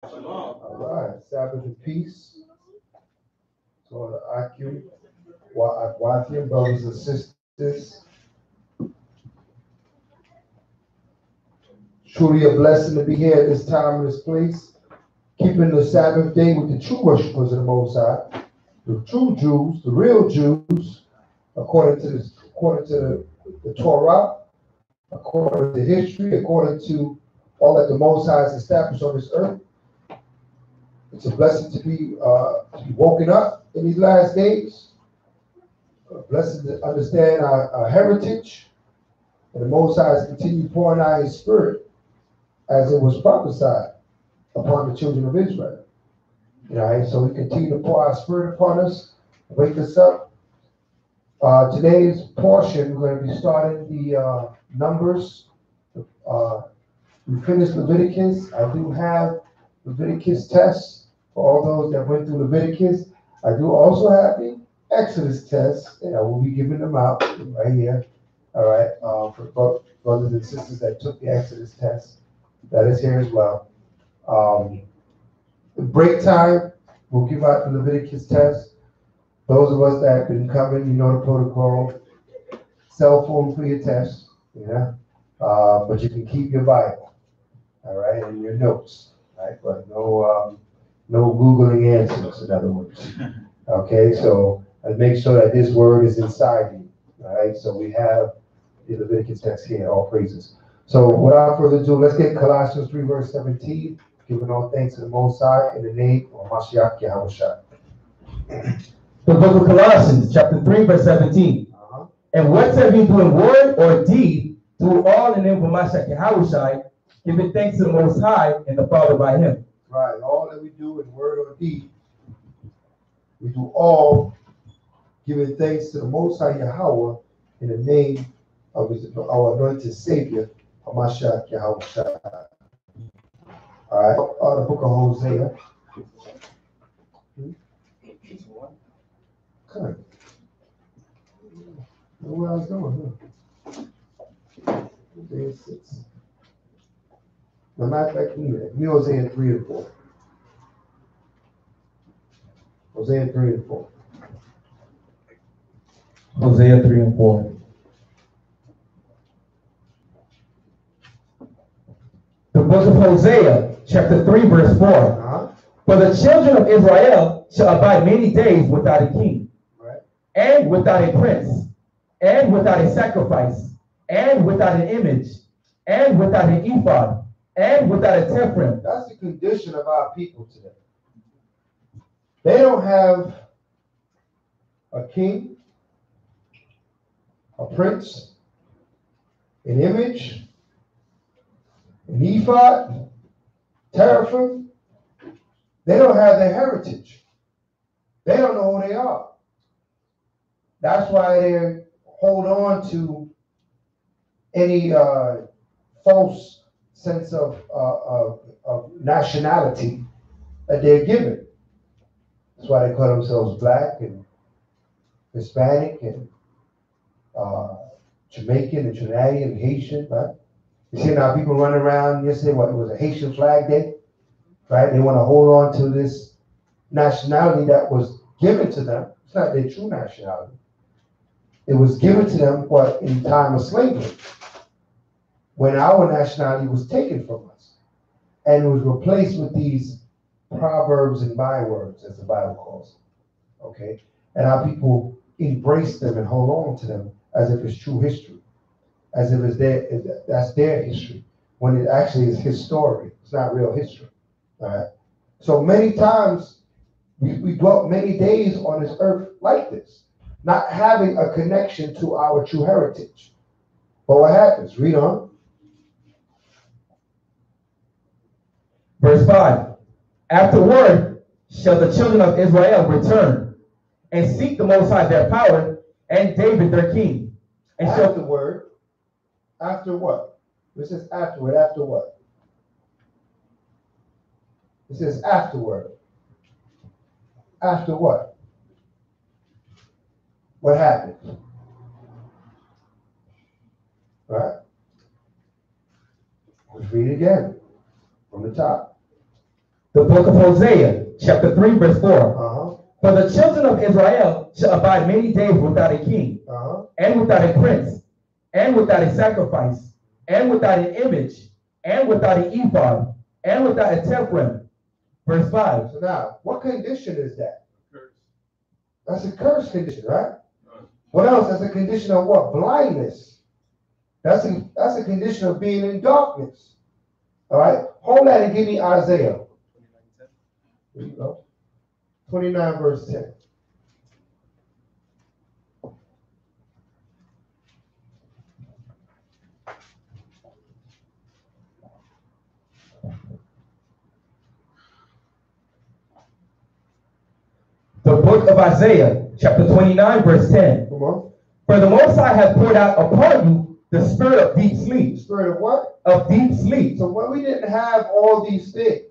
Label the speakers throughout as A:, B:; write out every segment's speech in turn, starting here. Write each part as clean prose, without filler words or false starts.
A: All right, Sabbath of peace. So Akim, Wathia, brothers and sisters. Truly a blessing to be here at this time and this place, keeping the Sabbath day with the true worshipers of the Most High, the true Jews, the real Jews, according to the Torah, according to history, according to all that the Most High has established on this earth. It's a blessing to be woken up in these last days. A blessing to understand our heritage, and the Most High has continued pouring out His Spirit as it was prophesied upon the children of Israel. Right? So He continued to pour our Spirit upon us, wake us up. Today's portion, we're going to be starting the Numbers. We finished Leviticus. I do have Leviticus tests for all those that went through Leviticus. I do also have the Exodus tests, and I will be giving them out right here. All right, for brothers and sisters that took the Exodus test, that is here as well. The break time, we'll give out the Leviticus test. Those of us that have been covered, you know the protocol. Cell phone for your test, but you can keep your Bible, all right, and your notes, right? But no Googling answers, in other words. Okay, so make sure that this word is inside you, all right? So we have the Leviticus text here, all praises. So without further ado, let's get Colossians 3, verse 17, giving all thanks to the Most High in the name of Mashiach Yahushua.
B: The book of Colossians, chapter 3, verse 17. And whatsoever you do in word or deed, do all in the name of Mashiach Yahushua, giving thanks to the Most High and the Father by Him.
A: Right, all that we do in word or deed, we do all giving thanks to the Most High Yahweh in the name of our anointed Savior, Mashiach Yahushua. All right, the book of Hosea. Okay. Where I was going, huh? Hosea 6. No matter of fact, we Hosea 3 and 4. Hosea 3 and 4.
B: Hosea 3 and 4. The book of Hosea, chapter 3, verse 4. For the children of Israel shall abide many days without a king,
A: right,
B: and without a prince, and without a sacrifice, and without an image, and without an ephod, and without a teraphim.
A: That's the condition of our people today. They don't have a king, a prince, an image, an ephod, teraphim. They don't have their heritage. They don't know who they are. That's why they hold on to any false sense of nationality that they're given. That's why they call themselves black and Hispanic and Jamaican and Trinidadian and Haitian, right? You see now people running around yesterday, it was a Haitian flag day, right? They want to hold on to this nationality that was given to them. It's not their true nationality. It was given to them, in time of slavery, when our nationality was taken from us, and it was replaced with these proverbs and bywords, as the Bible calls them. Okay, and our people embrace them and hold on to them as if it's true history, as if that's their history, when it actually is his story. It's not real history. All right. So many times we dwelt many days on this earth like this, not having a connection to our true heritage. But what happens? Read on.
B: Verse 5. Afterward shall the children of Israel return and seek the Most High their power and David their king. And
A: afterward, after what? It says afterward, after what? It says afterward. After what? What happened? Right? Let's read it again from the top.
B: The book of Hosea, chapter 3, verse 4. For the children of Israel shall abide many days without a king, and without a prince, and without a sacrifice, and without an image, and without an ephod, and without a tephrem. Verse 5.
A: So now, what condition is that? Curse. That's a curse condition, right? What else? That's a condition of what? Blindness. That's a condition of being in darkness. All right? Hold that and give me Isaiah. There you go. 29 verse 10.
B: The book of Isaiah, chapter 29, verse 10.
A: Come on.
B: For the Most High hath poured out upon you the spirit of deep sleep.
A: Spirit of what?
B: Of deep sleep.
A: So when we didn't have all these things,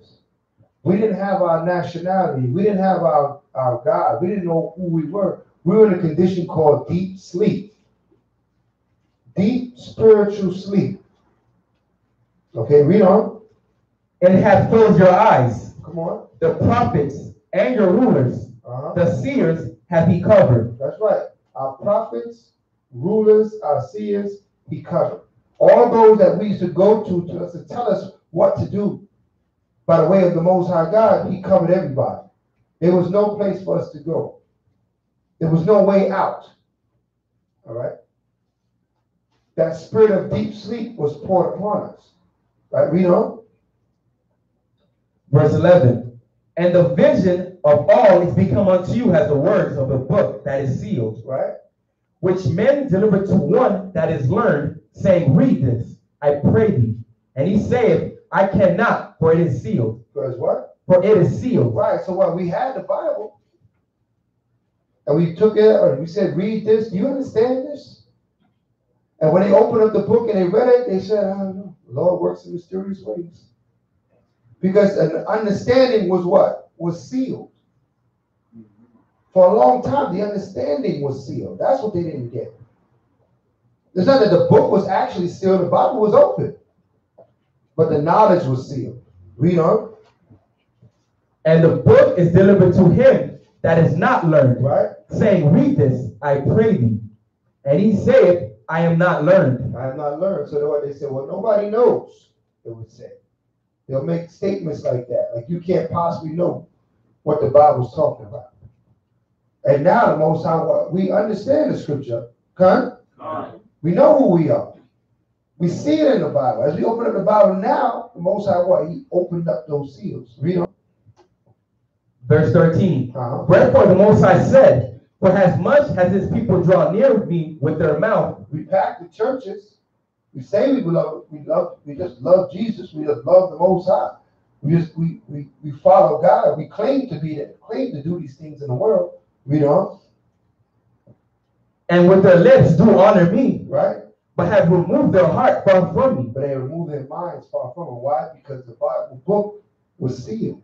A: we didn't have our nationality, we didn't have our God, we didn't know who we were in a condition called deep sleep. Deep spiritual sleep. Okay, read on.
B: And it hath closed your eyes.
A: Come on.
B: The prophets and your rulers, the seers hath he covered.
A: That's right. Our prophets, rulers, our seers, he covered. All those that we used to go to tell us what to do by the way of the Most High God, he covered everybody. There was no place for us to go. There was no way out. All right? That spirit of deep sleep was poured upon us. Right? Read on.
B: Verse 11. And the vision of all is become unto you as the words of the book that is sealed.
A: Right?
B: Which men deliver to one that is learned, saying, read this, I pray thee. And he saith, I cannot, for it is sealed.
A: Because what?
B: For it is sealed.
A: Right. So what? We had the Bible. And we took it and we said, read this. Do you understand this? And when they opened up the book and they read it, they said, I don't know. The Lord works in mysterious ways. Because an understanding was what? Was sealed. For a long time, the understanding was sealed. That's what they didn't get. It's not that the book was actually sealed. The Bible was open. But the knowledge was sealed. Read on.
B: And the book is delivered to him that is not learned.
A: Right.
B: Saying, read this, I pray thee. And he saith, I am not learned.
A: I am not learned. So what they said, well, nobody knows, they would say. They'll make statements like that. Like you can't possibly know what the Bible's talking about. And now the Most High, we understand the scripture. We know who we are. We see it in the Bible. As we open up the Bible now, the Most High, he opened up those seals. Read on.
B: Verse 13. Wherefore the Most High said, for as much as his people draw near me with their mouth.
A: We pack the churches. We say we just love Jesus. We just love the Most High. We follow God. We claim to do these things in the world. Read on.
B: And with their lips do honor me.
A: Right.
B: But have removed their heart far from me.
A: But they removed their minds far from him. Why? Because the Bible book was sealed.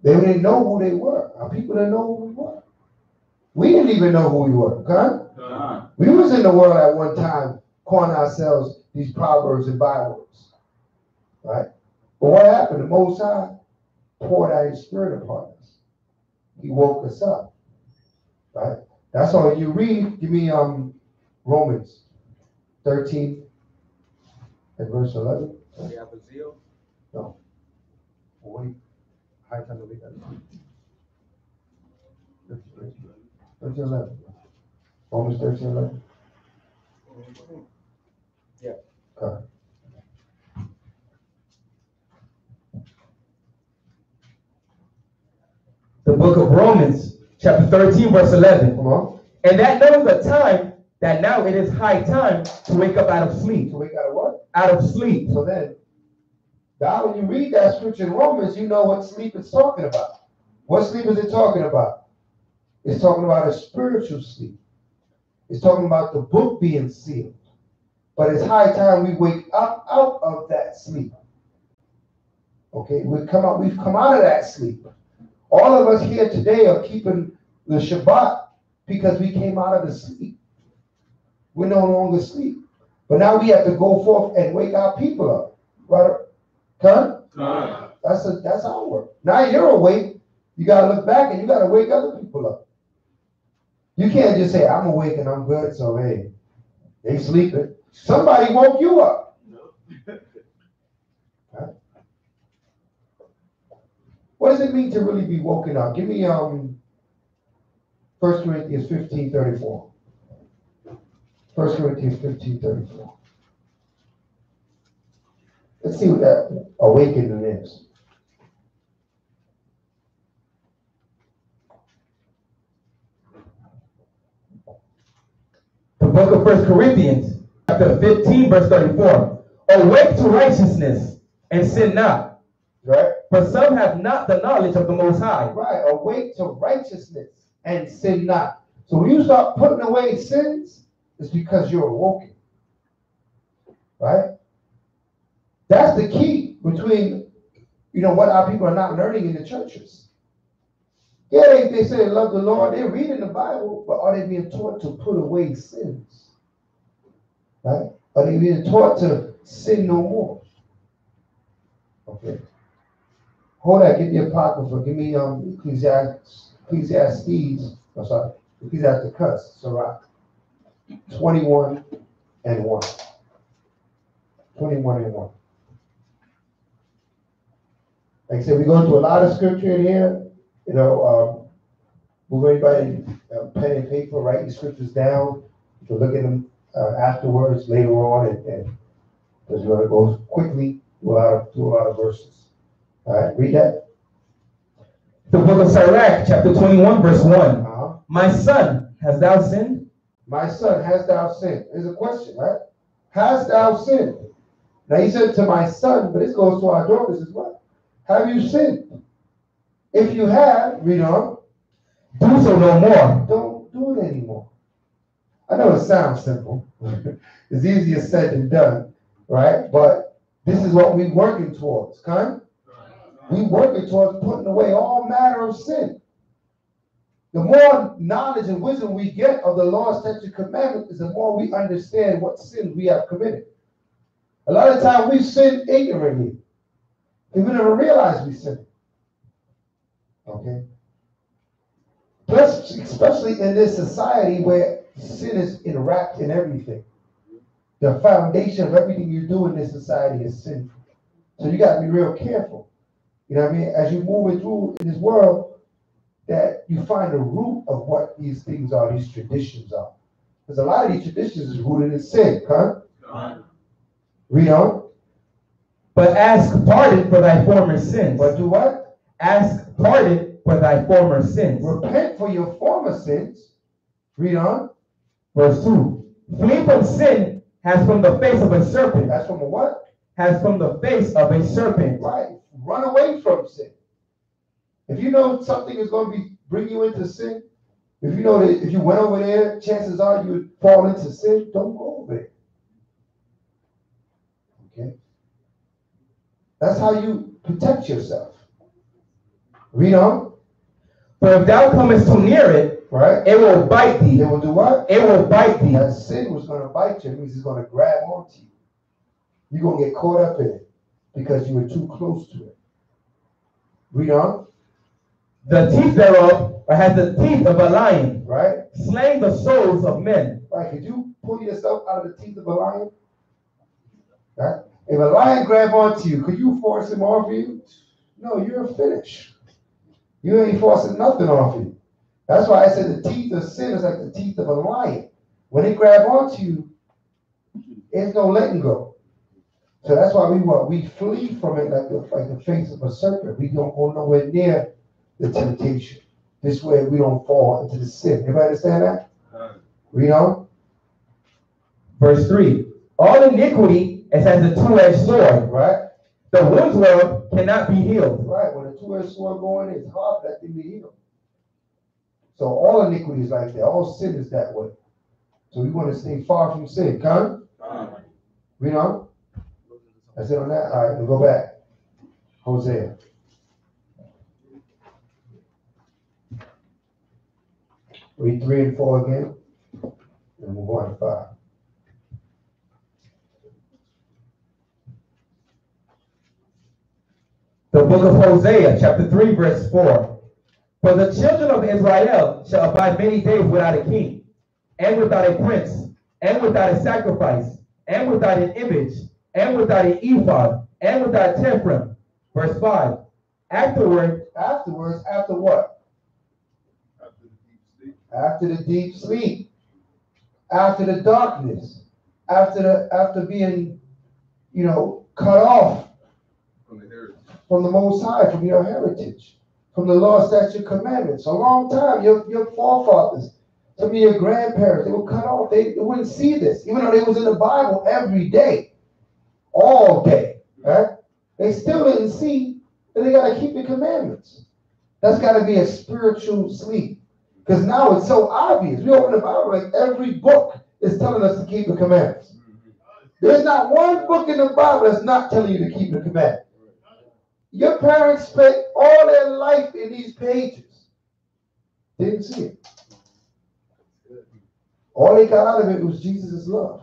A: They didn't know who they were. Our people didn't know who we were. We didn't even know who we were. Okay? We was in the world at one time calling ourselves these proverbs and bywords. Right? But what happened? The Most High poured out his spirit upon us. He woke us up. Right? That's all you read. Give me Romans 13 and verse 11.
C: Do you have a zeal?
A: No. Wait. High time to read that. 13, 11. Romans 13, 11.
C: Yeah.
A: Okay.
B: The book of Romans, chapter 13, verse 11.
A: Come on.
B: And that knows the time that now it is high time to wake up out of sleep.
A: To wake out of what?
B: Out of sleep.
A: So then, now when you read that scripture in Romans, you know what sleep is talking about. What sleep is it talking about? It's talking about a spiritual sleep. It's talking about the book being sealed. But it's high time we wake up out of that sleep. Okay, we've come out of that sleep. All of us here today are keeping the Shabbat because we came out of the sleep. We're no longer asleep. But now we have to go forth and wake our people up. Right? That's our work. Now you're awake. You gotta look back and you gotta wake other people up. You can't just say, I'm awake and I'm good, so hey, they sleeping. Somebody woke you up. Right? What does it mean to really be woken up? Give me 1 Corinthians 15:34. 1 Corinthians 15:34. Let's see what that awakening is.
B: The book of 1 Corinthians, chapter 15, verse 34. Awake to righteousness and sin not.
A: Right?
B: For some have not the knowledge of the Most High.
A: Right. Awake to righteousness and sin not. So when you start putting away sins, it's because you're awoken. Right? That's the key between, what our people are not learning in the churches. Yeah, they say they love the Lord. They're reading the Bible, but are they being taught to put away sins? Right? Are they being taught to sin no more? Okay. Hold that. Give me Apocrypha. Give me Ecclesiastes. Ecclesiasticus. Sirach. 21 and 1. 21 and 1. Like I said, we go through a lot of scripture in here. Move everybody pen and paper, write these scriptures down. You can look at them afterwards, later on, and because we're going to go quickly through a lot of verses. All right, read that.
B: The book of Sirach, chapter 21, verse 1. My son, hast thou sinned?
A: My son, hast thou sinned? There's a question, right? Hast thou sinned? Now he said to my son, but this goes to our daughters as well. Have you sinned? If you have, read on.
B: Do so no more.
A: Don't do it anymore. I know it sounds simple. It's easier said than done, right? But this is what we're working towards, okay? We're working towards putting away all manner of sin. The more knowledge and wisdom we get of the law, statute, commandment, is the more we understand what sins we have committed. A lot of times we sin ignorantly. We never realize we sin. Okay? Plus, especially in this society where sin is wrapped in everything. The foundation of everything you do in this society is sinful. So you got to be real careful. You know what I mean? As you move through in this world, that you find the root of what these things are, these traditions are. Because a lot of these traditions is rooted in sin, huh? Read on.
B: But ask pardon for thy former sins.
A: But do what?
B: Ask pardon for thy former sins.
A: Repent for your former sins. Read on.
B: Verse 2. Flee from sin as from the face of a serpent.
A: As from a what?
B: As from the face of a serpent.
A: Right. Run away from sin. If you know something is going to bring you into sin, if you know that if you went over there, chances are you would fall into sin, don't go over there. Okay? That's how you protect yourself. Read on.
B: For if thou comest too near it,
A: right,
B: it will bite thee.
A: It will do what?
B: It will bite thee.
A: That sin was going to bite you. It means it's going to grab onto you. You're going to get caught up in it because you were too close to it. Read on.
B: The teeth thereof has the teeth of a lion,
A: right,
B: slaying the souls of men.
A: Right. Could you pull yourself out of the teeth of a lion? Right? If a lion grab onto you, could you force him off you? No, you're finished. You ain't forcing nothing off you. That's why I said the teeth of sin is like the teeth of a lion. When they grab onto you, there's no letting go. So that's why we flee from it like the face of a serpent. We don't go nowhere near the temptation. This way we don't fall into the sin. Everybody understand that? Read on.
B: Verse 3. All iniquity is as a two-edged sword.
A: Right.
B: The wounds whereof cannot be healed.
A: Right. When a two-edged sword going, it's hard for that thing to heal. So all iniquity is like that. All sin is that way. So we want to stay far from sin. Come. Read on. That's it on that. All right, we'll go back. Hosea. Read 3 and 4 again. And we'll go on to 5.
B: The book of Hosea, chapter 3, verse 4. For the children of Israel shall abide many days without a king, and without a prince, and without a sacrifice, and without an image, and without an ephod, and without teraphim. Verse 5. After
A: what? After the deep sleep. After the darkness. After being, cut off from the Most High, from your heritage, from the law, statute, commandments. A long time, your forefathers, some of your grandparents, they were cut off. They wouldn't see this, even though they was in the Bible every day, all day. Right? They still didn't see that they got to keep the commandments. That's got to be a spiritual sleep. Because now it's so obvious. We open the Bible, like every book is telling us to keep the commandments. There's not one book in the Bible that's not telling you to keep the commandments. Your parents spent all their life in these pages. Didn't see it. All they got out of it was Jesus' love.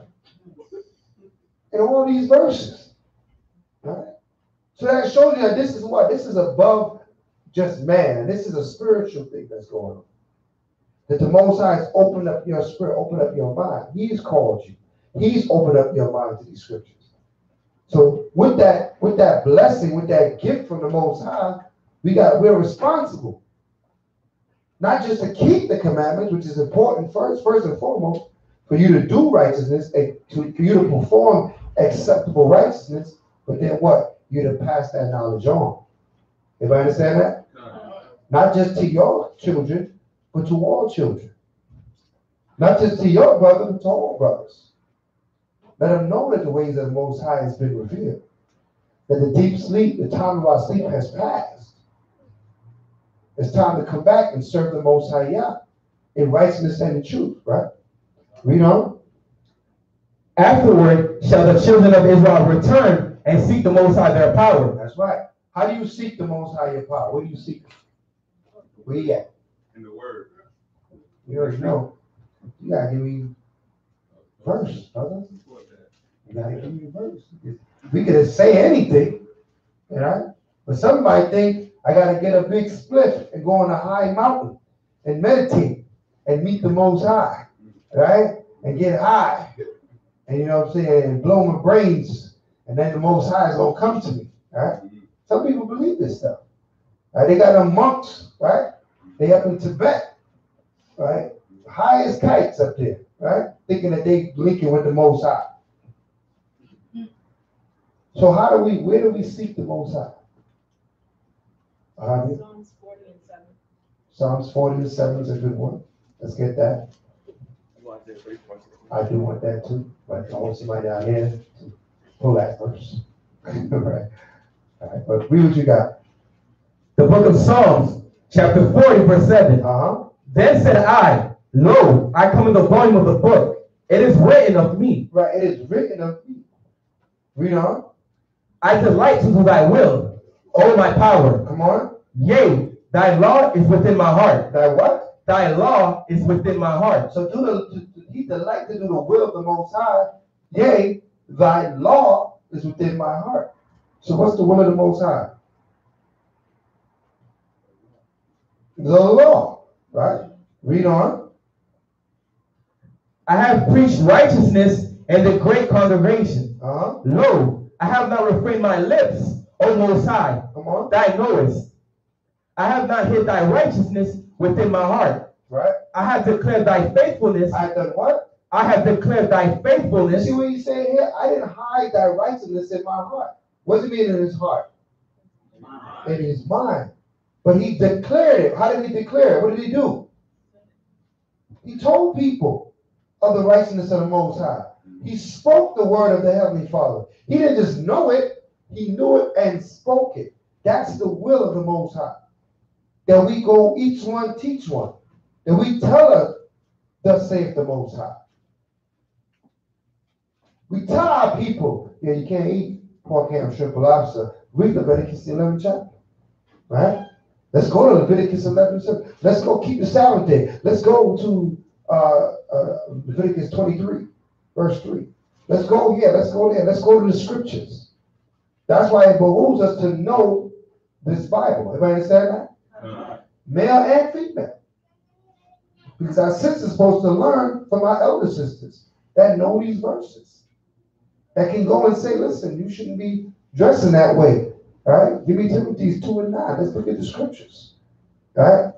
A: In all these verses. Right? So that shows you that this is what? This is above just man. This is a spiritual thing that's going on. That the Most High has opened up your spirit, opened up your mind. He's called you. He's opened up your mind to these scriptures. So with that blessing, with that gift from the Most High, we're responsible. Not just to keep the commandments, which is important first and foremost, for you to do righteousness, and for you to perform acceptable righteousness, but then what? You're to pass that knowledge on. Everybody understand that? Not just to your children, but to all children. Not just to your brother, but to all brothers. Let them know that the ways of the Most High has been revealed. That the deep sleep, the time of our sleep has passed. It's time to come back and serve the Most High Yah in righteousness and in truth, right? Read on.
B: Afterward shall the children of Israel return and seek the Most High their power.
A: That's right. How do you seek the Most High your power? Where do you seek it? Where you at?
C: In the Word.
A: You already know. You gotta give me verse, brother. You gotta give me a verse. We could say anything, right? But somebody think I gotta get a big split and go on a high mountain and meditate and meet the Most High, right? And get high, and you know what I'm saying, and blow my brains, and then the Most High is gonna come to me, right? Some people believe this stuff. Right? They got them monks, right? They up in Tibet, right? High as kites up there, right? Thinking that they linking with the Most High. So where do we seek the Most High?
D: Psalms 40 and 7.
A: Psalms 40 and 7 is a good one. Let's get that. I do want that too, but I want somebody down here to pull that verse. Right. All right, but read what you got.
B: The book of Psalms, chapter 40, verse 7. Then said I, Lo, I come in the volume of the book. It is written of me.
A: Right, it is written of me. Read on.
B: I delight to do thy will, O my power.
A: Come on.
B: Yea, thy law is within my heart.
A: Thy what?
B: Thy law is within my heart.
A: So he delight to do the will of the Most High. Yea, thy law is within my heart. So what's the will of the Most High? The law, right? Read on.
B: I have preached righteousness in the great congregation. Lo, I have not refrained my lips, O Most High.
A: Come on.
B: Thou knowest. I have not hid thy righteousness within my heart.
A: Right.
B: I have declared thy faithfulness.
A: I have done what?
B: I have declared thy faithfulness.
A: See what he's saying here? I didn't hide thy righteousness in my heart. What does it mean in his heart? In his mind. But he declared it. How did he declare it? What did he do? He told people of the righteousness of the Most High. He spoke the word of the Heavenly Father. He didn't just know it. He knew it and spoke it. That's the will of the Most High. That we go each one teach one. That we tell us, thus saith the Most High. We tell our people, yeah, you can't eat pork, ham, shrimp, or lobster. Read Leviticus 11 chapter. Right? Let's go to Leviticus 11 chapter. Let's go keep the Sabbath day. Let's go to Leviticus 23, verse 3. Let's go here. Let's go there. Let's go to the scriptures. That's why it behooves us to know this Bible. Everybody understand that? Male and female. Because our sisters are supposed to learn from our elder sisters that know these verses. That can go and say, listen, you shouldn't be dressing that way. All right? Give me Timothy 2:9. Let's look at the scriptures. All right?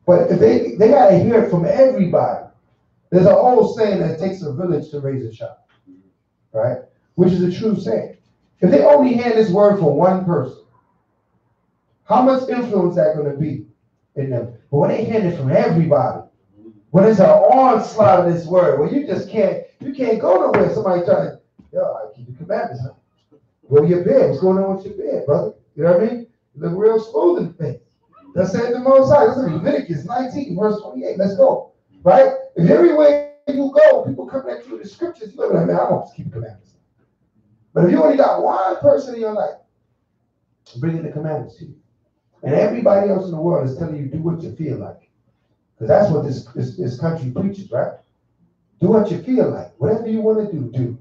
A: But if they got to hear it from everybody. There's an old saying that it takes a village to raise a child. Right? Which is a true saying. If they only hear this word from one person, how much influence that going to be in them? But when they hear it from everybody, when it's an onslaught of this word, where you can't go nowhere. Somebody trying, I keep the commandments. Go to your bed. What's going on with your bed, brother? You know what I mean? You look real smooth in the face. Let's say the Most High. Let's look at Leviticus 19, verse 28. Let's go. Right? If everywhere you go, people come at you with the scriptures, you look at them, I want to keep the commandments. But if you only got one person in your life bringing the commandments to you, and everybody else in the world is telling you do what you feel like, because that's what this country preaches, right? Do what you feel like. Whatever you want to do.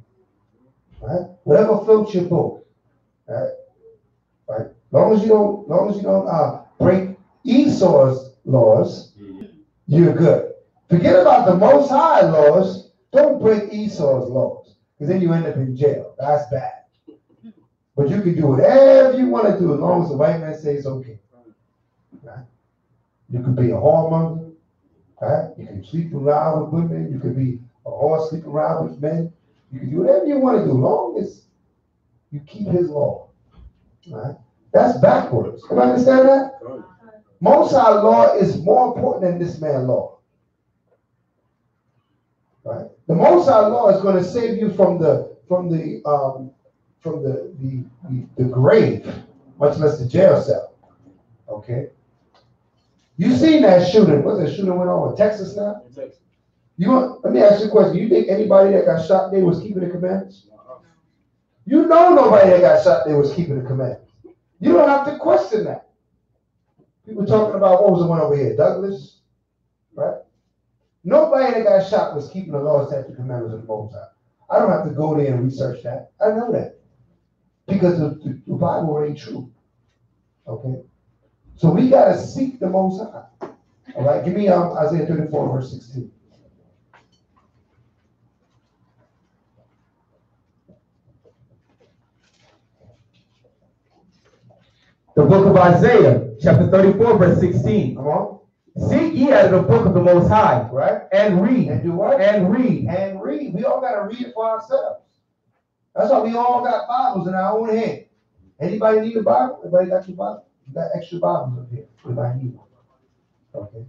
A: Right? Whatever floats your boat. Right? Right? Long as you don't break Esau's laws, you're good. Forget about the Most High laws. Don't break Esau's laws, because then you end up in jail. That's bad. But you can do whatever you want to do as long as the white man says okay. Right? You could be a whoremonger. Right? You can sleep around with women. You could be a whore sleep around with men. You can do whatever you want to do, as long as you keep his law. Right? That's backwards. You understand that? Most High law is more important than this man's law. Right? The Most High law is going to save you from the grave, much less the jail cell. Okay. You seen that shooting? What's that shooting went on in Texas now? In Texas. Let me ask you a question. You think anybody that got shot there was keeping the commandments? You know nobody that got shot there was keeping the commandments. You don't have to question that. People talking about, what was the one over here? Douglas? Right? Nobody that got shot was keeping the law, statute, commandments of the Most High. I don't have to go there and research that. I know that. Because the Bible ain't true. Okay? So we got to seek the Most High. All right? Give me Isaiah 34, verse 16.
B: The book of Isaiah, chapter 34, verse 16.
A: Come on.
B: Seek ye out of the book of the Most High.
A: Right?
B: And read.
A: And do what?
B: And read.
A: And read. We all got to read it for ourselves. That's why we all got Bibles in our own hand. Anybody need a Bible? Everybody got your Bible? You got extra Bibles up here. Everybody need one. Okay?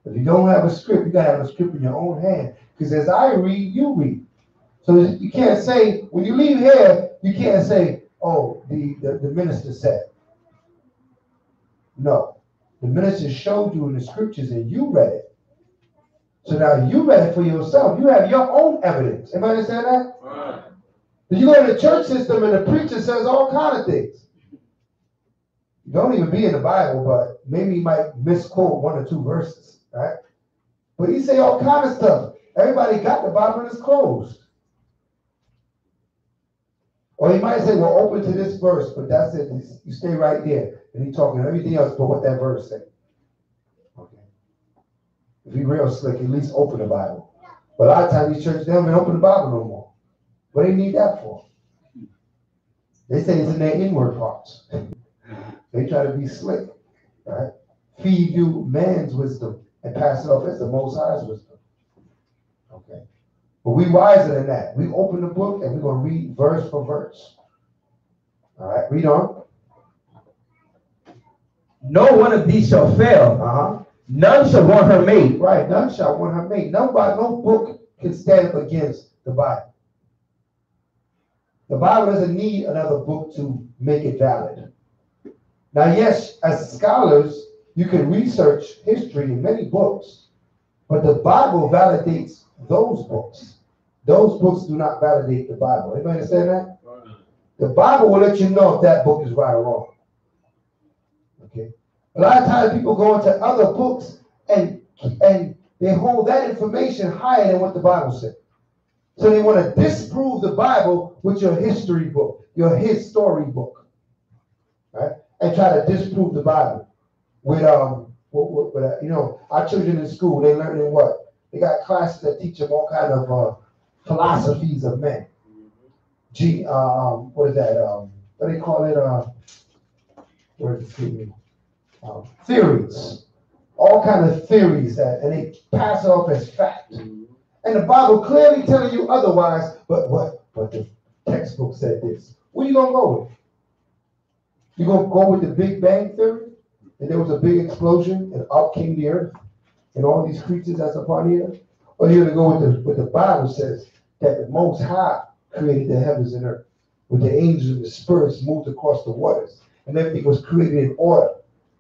A: If you don't have a script, you got to have a script in your own hand. Because as I read, you read. So you can't say, when you leave here, you can't say, oh, the minister said. No. The minister showed you in the scriptures and you read it. So now you read it for yourself. You have your own evidence. Everybody understand that? Right. You go to the church system and the preacher says all kind of things. You don't even be in the Bible, but maybe he might misquote one or two verses, right? But he say all kind of stuff. Everybody got the Bible and it's closed. Or he might say, well, open to this verse, but that's it. You stay right there. And he talking everything else but what that verse said. Okay. If he real slick, at least open the Bible. But a lot of times these churches, they don't even open the Bible no more. What do they need that for? They say it's in their inward parts. They try to be slick, right? Feed you man's wisdom and pass it off as the Most High's wisdom. Okay. But we wiser than that. We open the book and we're going to read verse for verse. All right, read on.
B: No one of these shall fail. None shall want her mate.
A: Right, none shall want her mate. No book can stand up against the Bible. The Bible doesn't need another book to make it valid. Now, yes, as scholars, you can research history in many books, but the Bible validates those books. Those books do not validate the Bible. Anybody understand that? The Bible will let you know if that book is right or wrong. Okay. A lot of times people go into other books and they hold that information higher than what the Bible said. So they want to disprove the Bible with your history book, your his story book. Right? and try to disprove the Bible with our children in school, they learning what? They got classes that teach them all kind of philosophies of men. What is that? What do they call it? Theories. All kind of theories and they pass it off as fact. And the Bible clearly telling you otherwise, but what? But the textbook said this. What are you going to go with? You going to go with the Big Bang Theory? And there was a big explosion and out came the earth and all these creatures that's upon the earth? Or you're going to go with what the Bible says, that the Most High created the heavens and earth, with the angels and the spirits moved across the waters, and everything was created in order,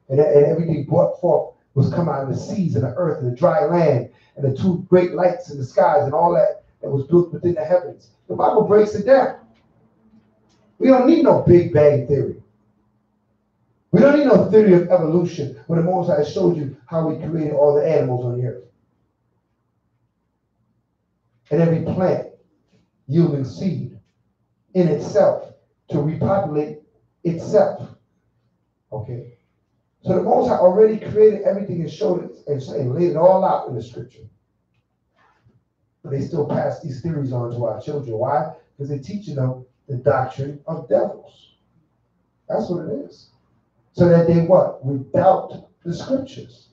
A: and everything brought forth was come out of the seas and the earth and the dry land, and the two great lights in the skies and all that was built within the heavens. The Bible breaks it down. We don't need no Big Bang Theory. We don't need no theory of evolution when the Most High showed you how he created all the animals on the earth. And every plant yielding seed in itself to repopulate itself. Okay? So the Most High already created everything and showed it and laid it all out in the scripture. But they still pass these theories on to our children. Why? Because they're teaching them the doctrine of devils. That's what it is. So that they what? We doubt the scriptures.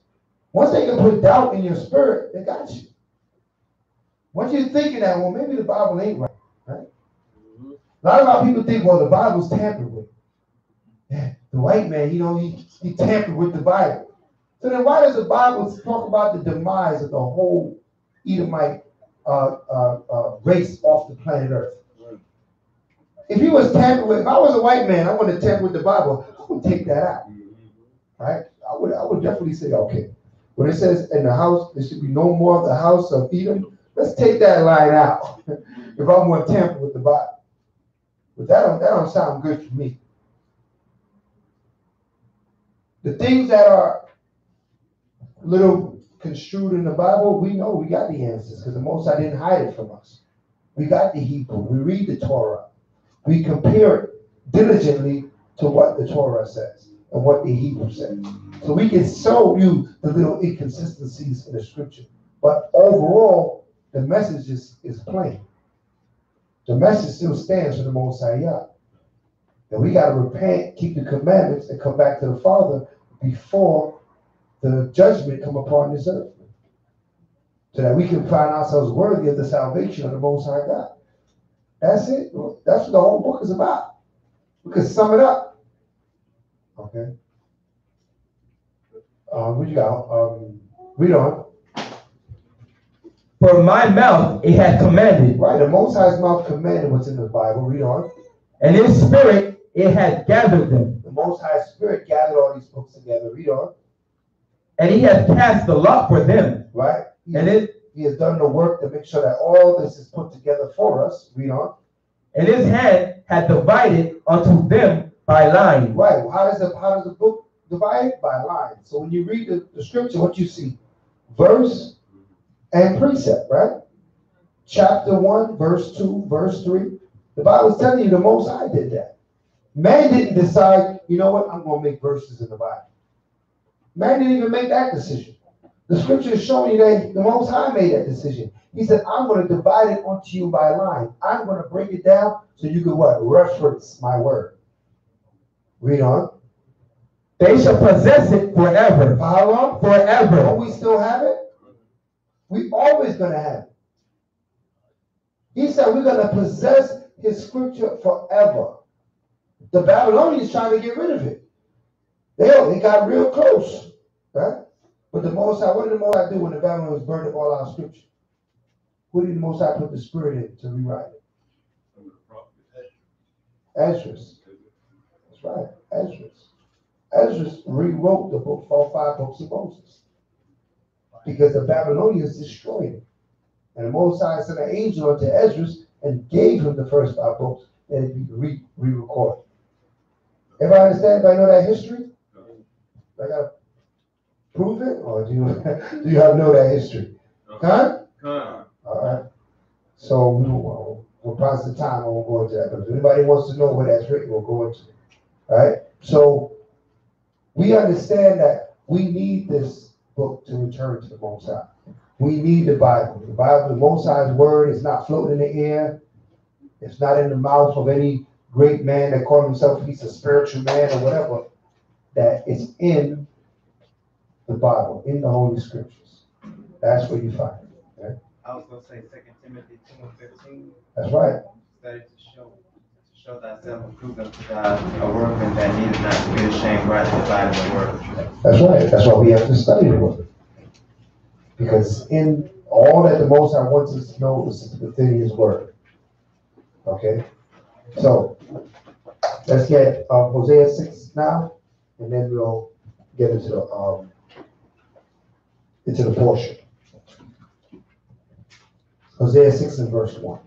A: Once they can put doubt in your spirit, they got you. Once you're thinking that, well, maybe the Bible ain't right, right? A lot of our people think, well, the Bible's tampered with. Yeah, the white man, he tampered with the Bible. So then why does the Bible talk about the demise of the whole Edomite race off the planet Earth? If he was tampered with, if I was a white man, I want to tamper with the Bible, I would take that out. Right? I would definitely say, okay. When it says in the house, there should be no more of the house of Edom, let's take that line out. If I'm going to tamper with the Bible. But that don't sound good for me. The things that are a little construed in the Bible, we know we got the answers because the Most High didn't hide it from us. We got the Hebrew. We read the Torah. We compare it diligently to what the Torah says and what the Hebrew says. So we can show you the little inconsistencies in the scripture. But overall, the message is plain. The message still stands for the Most High Yah. And we got to repent, keep the commandments, and come back to the Father before the judgment come upon this earth. So that we can find ourselves worthy of the salvation of the Most High God. That's it. That's what the whole book is about. We can sum it up. Okay. What you got? Read on.
B: For my mouth it had commanded.
A: Right, the Most High's mouth commanded what's in the Bible. Read on.
B: And his spirit it had gathered them.
A: The Most High Spirit gathered all these books together. Read on.
B: And he hath cast the lot for them.
A: Right.
B: He
A: has done the work to make sure that all this is put together for us. Read on.
B: And his hand had divided unto them by line.
A: Right. How does the book divide? By line. So when you read the scripture, what you see? Verse and precept, right? Chapter 1, verse 2, verse 3. The Bible's telling you the Most High did that. Man didn't decide, you know what, I'm going to make verses in the Bible. Man didn't even make that decision. The scripture is showing you that the Most High made that decision. He said, I'm going to divide it onto you by line. I'm going to break it down so you can what? Reference my word. Read on.
B: They shall possess it forever.
A: For how long?
B: Forever.
A: Don't we still have it? We always going to have it. He said we're going to possess his scripture forever. The Babylonians trying to get rid of it. They got real close. Right? But the Most High, what did the Most High do when the Babylonians burned up all our scripture? Who did the Most High put the spirit in to rewrite it? Esdras. That's right, Esdras. Esdras rewrote the book, all 5 books of Moses. Because the Babylonians destroyed it. And the Most High sent an angel unto Esdras and gave him the first 5 books and it be re-recorded. Everybody understand? Everybody know that history? I got to prove it? Or do you know that history? Huh? All right. So we'll pass the time and we'll go into that. But if anybody wants to know where that's written, we'll go into it. All right? So We understand that we need this book to return to the Most High. We need the Bible. The Bible, the Most High's word, is not floating in the air. It's not in the mouth of any great man that calls himself he's a spiritual man or whatever. That it's in the Bible, in the Holy Scriptures. That's where you find it. Right?
C: I was going to say 2 Timothy 2:15.
A: That's right.
C: Study to show thyself approved unto God, a workman that needed not to be ashamed, rightly dividing the word.
A: That's right. That's why we have to study the word. Because in all that the Most High wants us to know is within His word. Okay? So, let's get Hosea 6 now, and then we'll get into the portion. Hosea 6 and verse 1.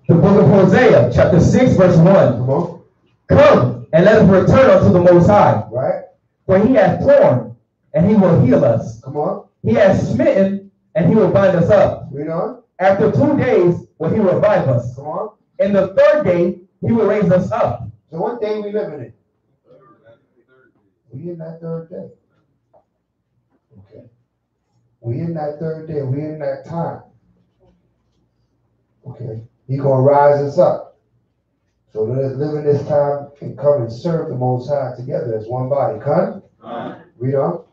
B: The book of Hosea, chapter 6, verse 1.
A: Come on.
B: Come and let us return unto the Most High.
A: Right?
B: For he hath torn, and he will heal us.
A: Come on.
B: He hath smitten, and he will bind us up.
A: Read on.
B: After 2 days will he revive us.
A: Come on.
B: In the third day he will raise us up.
A: So what day we living in? We in that third day. Okay. We in that third day. We in that time. Okay. He's going to rise us up. So let us live in this time and come and serve the Most High together as one body. Come. Read on.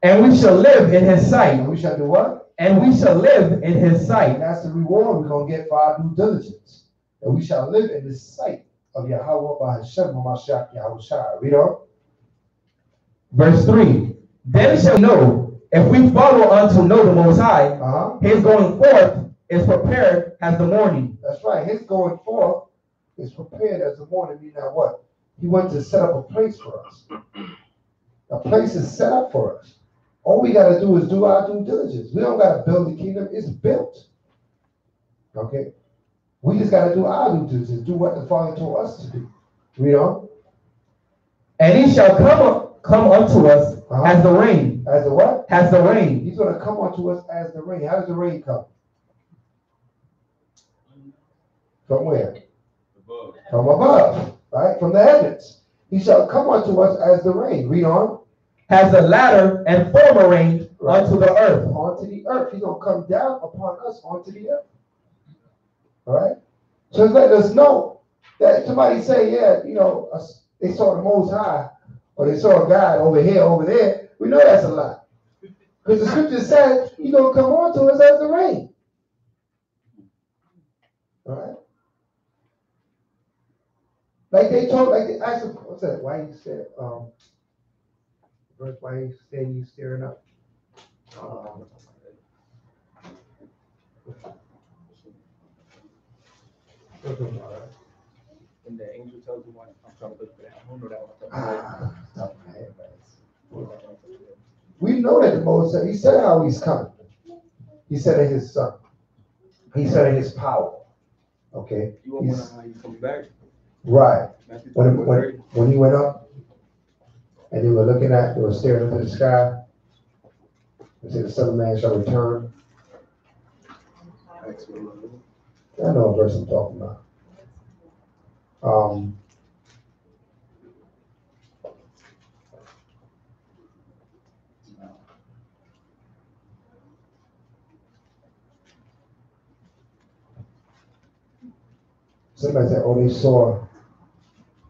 B: And we shall live in his sight.
A: And we shall do what?
B: And we shall live in his sight.
A: And that's the reward we're going to get for our due diligence. And we shall live in the sight of Yahweh by Hashem Mashiach Yahushua. Read on.
B: Verse 3. Then shall know, if we follow on to know the Most High, his going forth is prepared as the morning.
A: That's right. His going forth is prepared as the morning. Meaning that what? He went to set up a place for us. A place is set up for us. All we got to do is do our due diligence. We don't got to build the kingdom. It's built. Okay? We just got to do our due diligence. Do what the Father told us to do. Read on.
B: And he shall come unto us as the rain.
A: As the what?
B: As the rain.
A: He's going to come unto us as the rain. How does the rain come? From where?
C: Above.
A: From above. Right? From the heavens. He shall come unto us as the rain. Read on.
B: As the latter and former rain unto the earth.
A: Onto the earth. He's going to come down upon us onto the earth. All right? So it's letting us know that somebody say, yeah, you know, they saw the Most High, or they saw a God over here, over there. We know that's a lie. Because the scripture says he's going to come on to us as the rain. All right? Like they asked him, what's that? Why he said, verse, why he said you staring up?
D: And the angel tells him, I'm trying to look for that. I don't know that one.
A: We know that the Moses, he said how he's coming. He said in his son. He said in his power. Okay?
D: You want to know how he's coming back?
A: Right. When he went up and they were they were staring into the sky, they said the Son of Man shall return. I know what verse I'm talking about. Somebody said, oh, they saw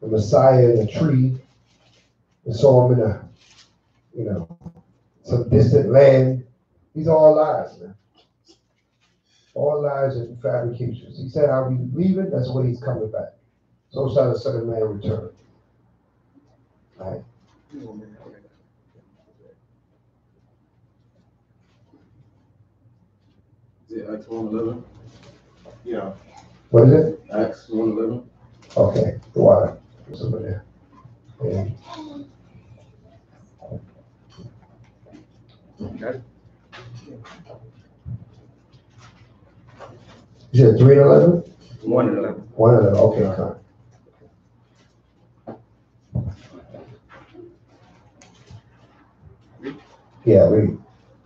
A: the Messiah in a tree. They saw him in some distant land. These are all lies, man. All lies and fabrications. He said, I'll be leaving, that's when he's coming back. So shall the Son of Man return. All right?
E: Is it Acts 1:11? Yeah.
A: What is it?
E: Acts 1:11.
A: Okay, the water. It's over there. Yeah.
D: Okay.
A: You said 3 and 11?
D: 1:11.
A: 1 and 11. Okay, fine. Yeah, read.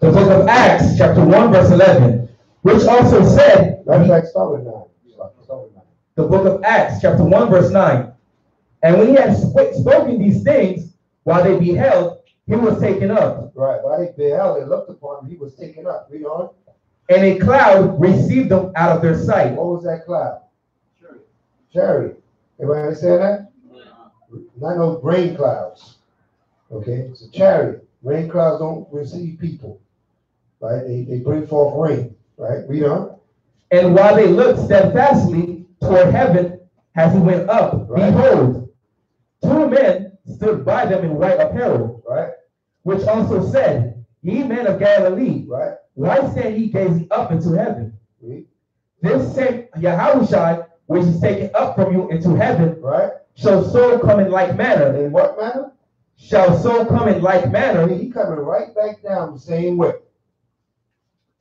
B: The book of Acts, chapter 1, verse 11, which also said,
A: Matter of fact, start with 9. Start with 9.
B: the book of Acts, chapter 1, verse 9. And when he had spoken these things, while they beheld, he was taken up.
A: Right. While they beheld and looked upon him, he was taken up. Read on.
B: And a cloud received them out of their sight.
A: What was that cloud? Chariot. Everybody understand that? Not no rain clouds. Okay? It's a chariot. Rain clouds don't receive people. Right? They bring forth rain. Right? Read on.
B: And while they looked steadfastly toward heaven as he went up,
A: right.
B: Behold, 2 men stood by them in white apparel.
A: Right.
B: Which also said, Ye men of Galilee,
A: right.
B: Why stand ye gazing up into heaven?
A: Read.
B: This same Yahushua, which is taken up from you into heaven,
A: right,
B: shall so come in like manner.
A: In what manner?
B: Shall so come in like manner.
A: I mean, he coming right back down the same way.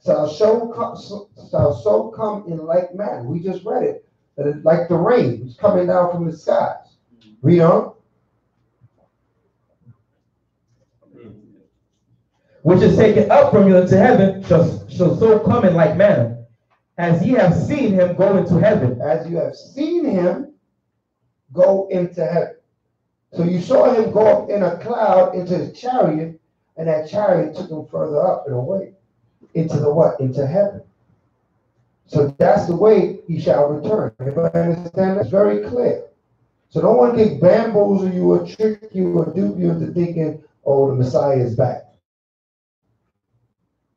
A: Shall so come in like manner. We just read it. That it's like the rain. It's coming down from the skies. Read on.
B: Which is taken up from you into heaven, shall so come in like manner, as ye have seen him go into heaven.
A: As you have seen him go into heaven. So you saw him go up in a cloud into his chariot, and that chariot took him further up and away. Into the what? Into heaven. So that's the way he shall return. Everybody understand? That's very clear. So no one can bamboozle you or trick you or dupe you into thinking, oh, the Messiah is back.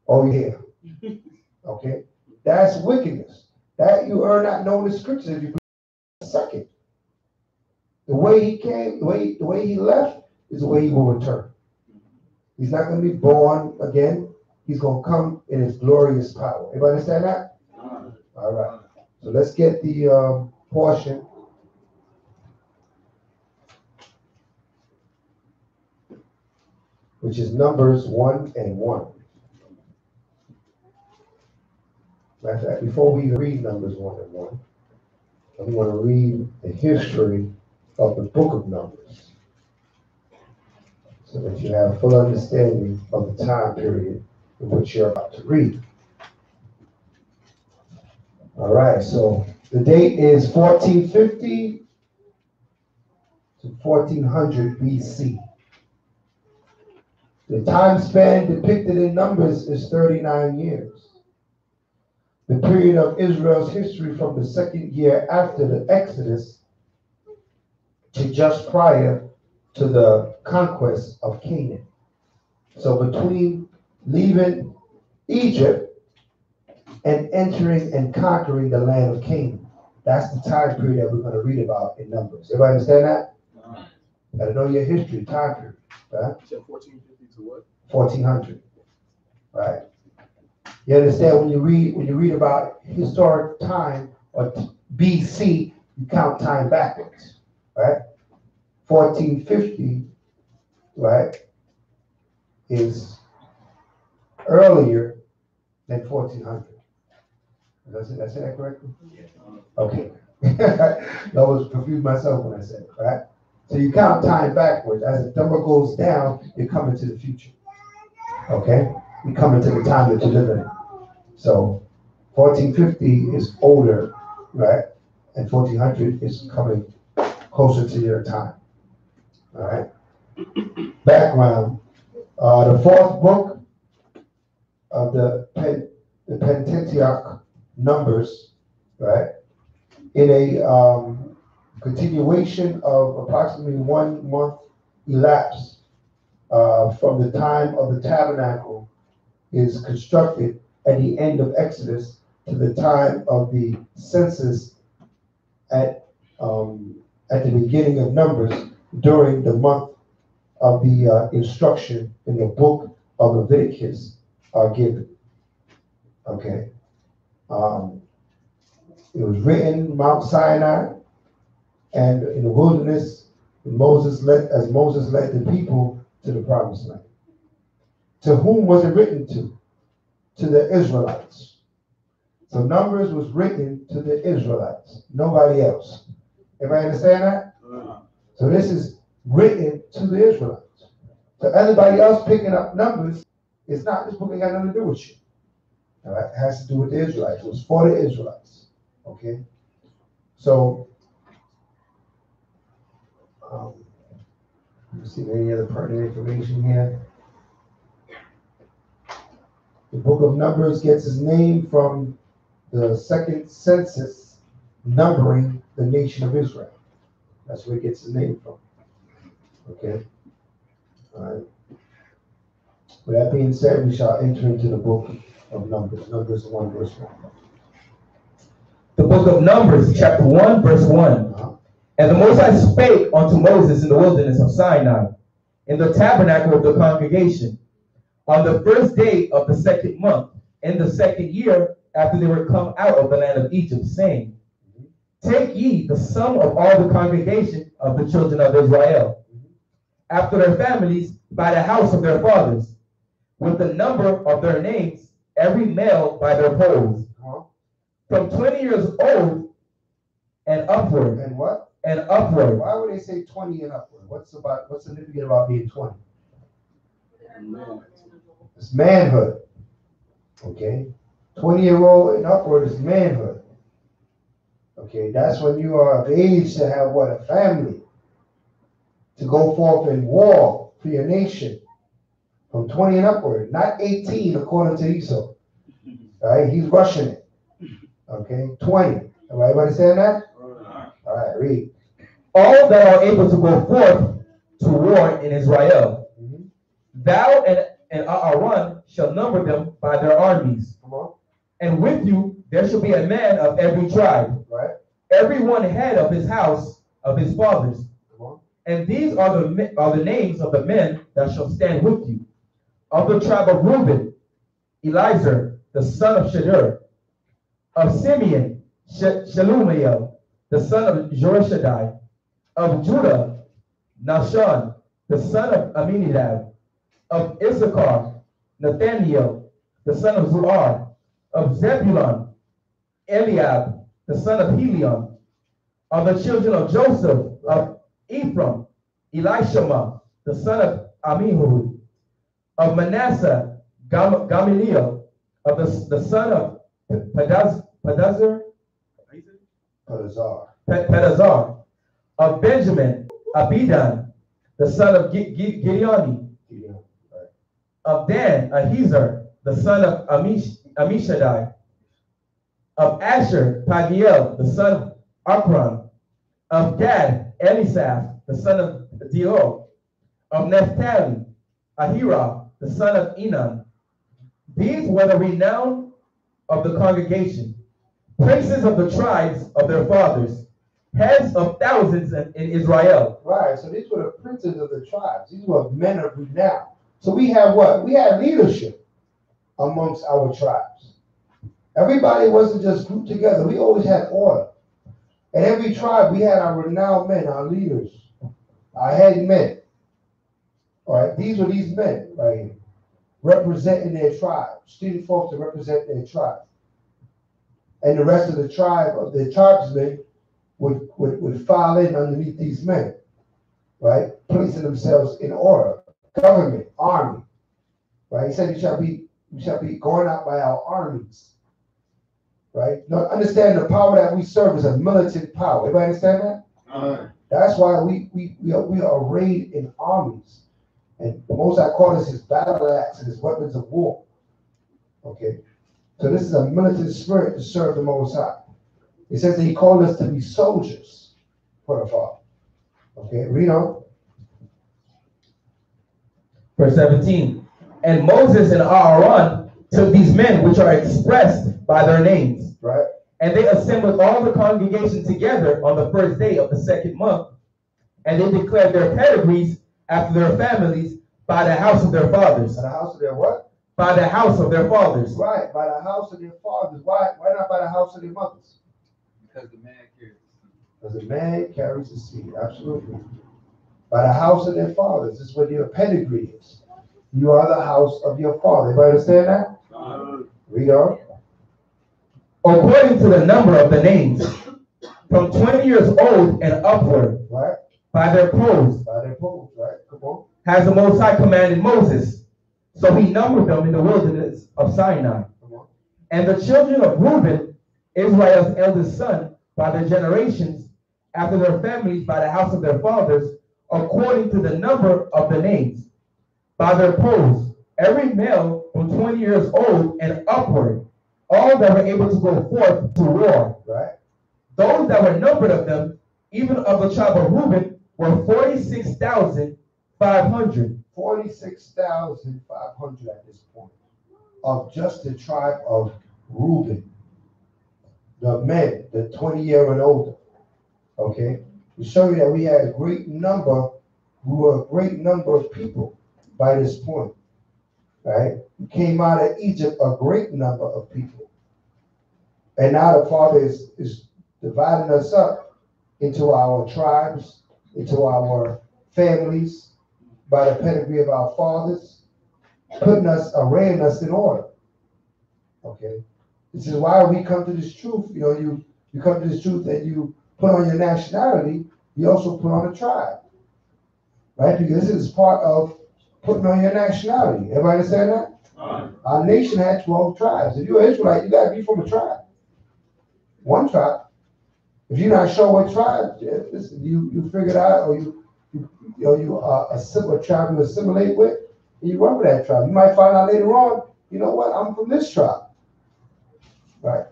A: Oh, yeah. Okay? That's wickedness. That you are not knowing the scriptures if you believe a second. The way he came, the way he left is the way he will return. He's not going to be born again. He's going to come in his glorious power. Everybody understand that? All right. So let's get the portion. Which is Numbers 1 and 1. Matter of fact, before we even read Numbers 1 and 1, I want to read the history of the book of Numbers so that you have full understanding of the time period in which you're about to read. All right, so the date is 1450 to 1400 BC. The time span depicted in Numbers is 39 years. The period of Israel's history from the second year after the Exodus to just prior to the conquest of Canaan. So between leaving Egypt and entering and conquering the land of Canaan, that's the time period that we're going to read about in Numbers. Everybody understand that? You got to know your history, time period. Right?
E: You said 1450 to what?
A: 1400. Right? You understand when you read about historic time or BC, you count time backwards, right? 1450, right, is earlier than 1400. Did I say that correctly? Yeah. Okay. I was confused myself when I said it, right? So you count time backwards. As the number goes down, you come into the future. Okay? You come into the time that you live in. So 1450 is older, right? And 1400 is coming closer to your time. All right. Background: the fourth book of the Pentateuch, Numbers, right? In a continuation of approximately 1 month elapsed from the time of the tabernacle is constructed at the end of Exodus to the time of the census at the beginning of Numbers during the month of the instruction in the book of Leviticus are given. Okay. It was written Mount Sinai and in the wilderness as Moses led the people to the promised land. To whom was it written to? To the Israelites. So Numbers was written to the Israelites, nobody else. Everybody understand that? So this is written to the Israelites. So everybody else picking up Numbers It's not, this book ain't got nothing to do with you. All right? It has to do with the Israelites. It was for the Israelites. Okay? So, let's see any other pertinent information here. The book of Numbers gets its name from the second census numbering the nation of Israel. That's where it gets its name from. Okay? All right. With that being said, we shall enter into the book of Numbers. Numbers 1, verse 1.
B: The book of Numbers, chapter 1, verse 1. And the Most High spake unto Moses in the wilderness of Sinai, in the tabernacle of the congregation, on the first day of the second month, in the second year after they were come out of the land of Egypt, saying, Take ye the sum of all the congregation of the children of Israel, after their families, by the house of their fathers, with the number of their names, every male by their polls, from 20 years old and upward.
A: And what?
B: And upward.
A: Why would they say 20 and upward? What's significant about being 20? It's manhood. Okay? 20-year-old and upward is manhood. Okay, that's when you are of age to have what? A family. To go forth in war for your nation. From 20 and upward. Not 18 according to Esau. Alright, he's rushing it. Okay, 20. Everybody understand that? Alright, read.
B: All that are able to go forth to war in Israel. Thou and Aaron shall number them by their armies.
A: Come on.
B: And with you there shall be a man of every tribe.
A: Right.
B: Every one head of his house of his fathers.
A: Come on.
B: And these are the names of the men that shall stand with you. Of the tribe of Reuben, Eliezer, the son of Shadur. Of Simeon, Shelumiel, the son of Jorishaddai. Of Judah, Nahshon, the son of Aminadab. Of Issachar, Nathaniel, the son of Zuar. Of Zebulun, Eliab, the son of Helion. Of the children of Joseph, of Ephraim, Elishama, the son of Amihud. Of Manasseh, Gamaliel, of the son of Pedazar. Of Benjamin, Abidan, the son of Gideoni. Of Dan, Ahizar, the son of Amishadai. Of Asher, Pagiel, the son of Akron. Of Gad, Elisaph, the son of Dio. Of Naphtali, Ahira, the son of Enan. These were the renown of the congregation, princes of the tribes of their fathers, heads of thousands in Israel.
A: Right, so these were the princes of the tribes. These were men of renown. So we have what? We had leadership amongst our tribes. Everybody wasn't just grouped together. We always had order. In every tribe, we had our renowned men, our leaders, our head men. All right, these were these men right here, representing their tribe, standing forth to represent their tribe. And the rest of the tribe of the tribesmen would file in underneath these men, right? Placing themselves in order. Government, army, right? He said we shall be going out by our armies, right? Now understand the power that we serve is a militant power. Everybody understand that? That's why we are arrayed in armies. And the Most High call us his battle axe and his weapons of war. Okay? So this is a militant spirit to serve the Most High. It says that he called us to be soldiers for the Father. Okay, read on.
B: Verse 17. And Moses and Aaron took these men which are expressed by their names.
A: Right.
B: And they assembled all the congregation together on the first day of the second month. And they declared their pedigrees after their families by the house of their fathers.
A: By the house of their what?
B: By the house of their fathers.
A: Right, by the house of their fathers. Why not by the house of their mothers?
D: Because the man carries the seed.
A: Because the man carries the seed, absolutely. By the house of their fathers. This is what your pedigree is. You are the house of your father. Everybody understand that? Read on.
B: According to the number of the names, from 20 years old and upward,
A: right?
B: By their polls.
A: By their polls, right? Come on.
B: Has the Most High commanded Moses, So he numbered them in the wilderness of Sinai. And the children of Reuben, Israel's eldest son, by their generations, after their families, by the house of their fathers, according to the number of the names, by their poles, every male from 20 years old and upward, all that were able to go forth to war.
A: Right.
B: Those that were numbered of them, even of the tribe of Reuben, were 46,500.
A: 46,500 at this point, of just the tribe of Reuben. The men, the 20-year and older. Okay? To show you that we had a great number, we were a great number of people by this point. Right? We came out of Egypt a great number of people. And now the Father is dividing us up into our tribes, into our families, by the pedigree of our fathers, arraying us in order. Okay? This is why we come to this truth. You know, you come to this truth that you put on your nationality, you also put on a tribe. Right? Because this is part of putting on your nationality. Everybody understand that? Our nation had 12 tribes. If you're an Israelite, you got to be from a tribe. One tribe. If you're not sure what tribe, you figure it out, or you a tribe you assimilate with, and you run with that tribe. You might find out later on, you know what, I'm from this tribe. Right?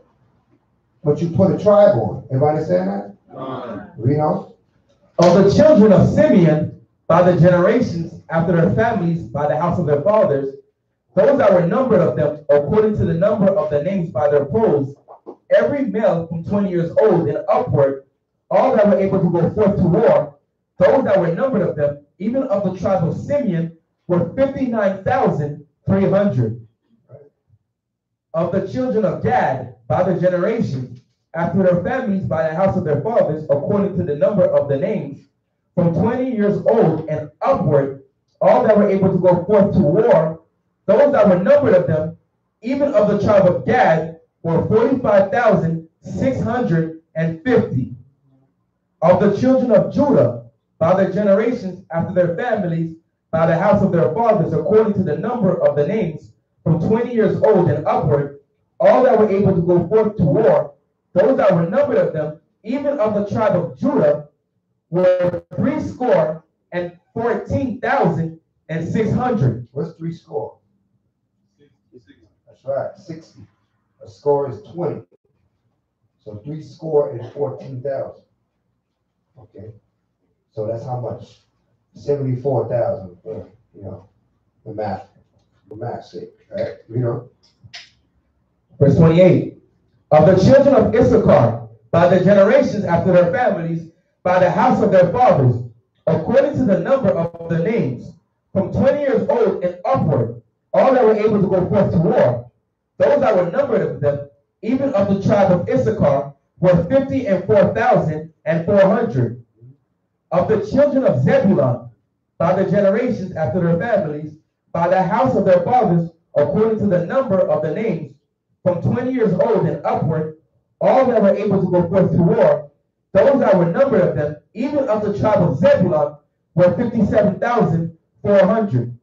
A: But you put a tribe on. Everybody understand that? Read on.
B: Of the children of Simeon, by the generations after their families, by the house of their fathers, those that were numbered of them, according to the number of the names by their poles, every male from 20 years old and upward, all that were able to go forth to war, those that were numbered of them, even of the tribe of Simeon, were 59,300. Of the children of Gad, by their generations, after their families, by the house of their fathers, according to the number of the names, from 20 years old and upward, all that were able to go forth to war, those that were numbered of them, even of the tribe of Gad, were 45,650. Of the children of Judah, by their generations, after their families, by the house of their fathers, according to the number of the names, from 20 years old and upward, all that were able to go forth to war, those that were numbered of them, even of the tribe of Judah, were 314,600.
A: What's 3 score? 60. That's right, 60. A score is 20. So 3 score is 14,000. Okay. So that's how much? 74,000. You know, the math sake. Right? You know.
B: Verse 28. Of the children of Issachar, by the generations after their families, by the house of their fathers, according to the number of the names, from 20 years old and upward, all that were able to go forth to war, those that were numbered of them, even of the tribe of Issachar, were 54,400. Of the children of Zebulun, by the generations after their families, by the house of their fathers, according to the number of the names, from 20 years old and upward, all that were able to go forth to war, those that were numbered of them, even of the tribe of Zebulun, were 57,400.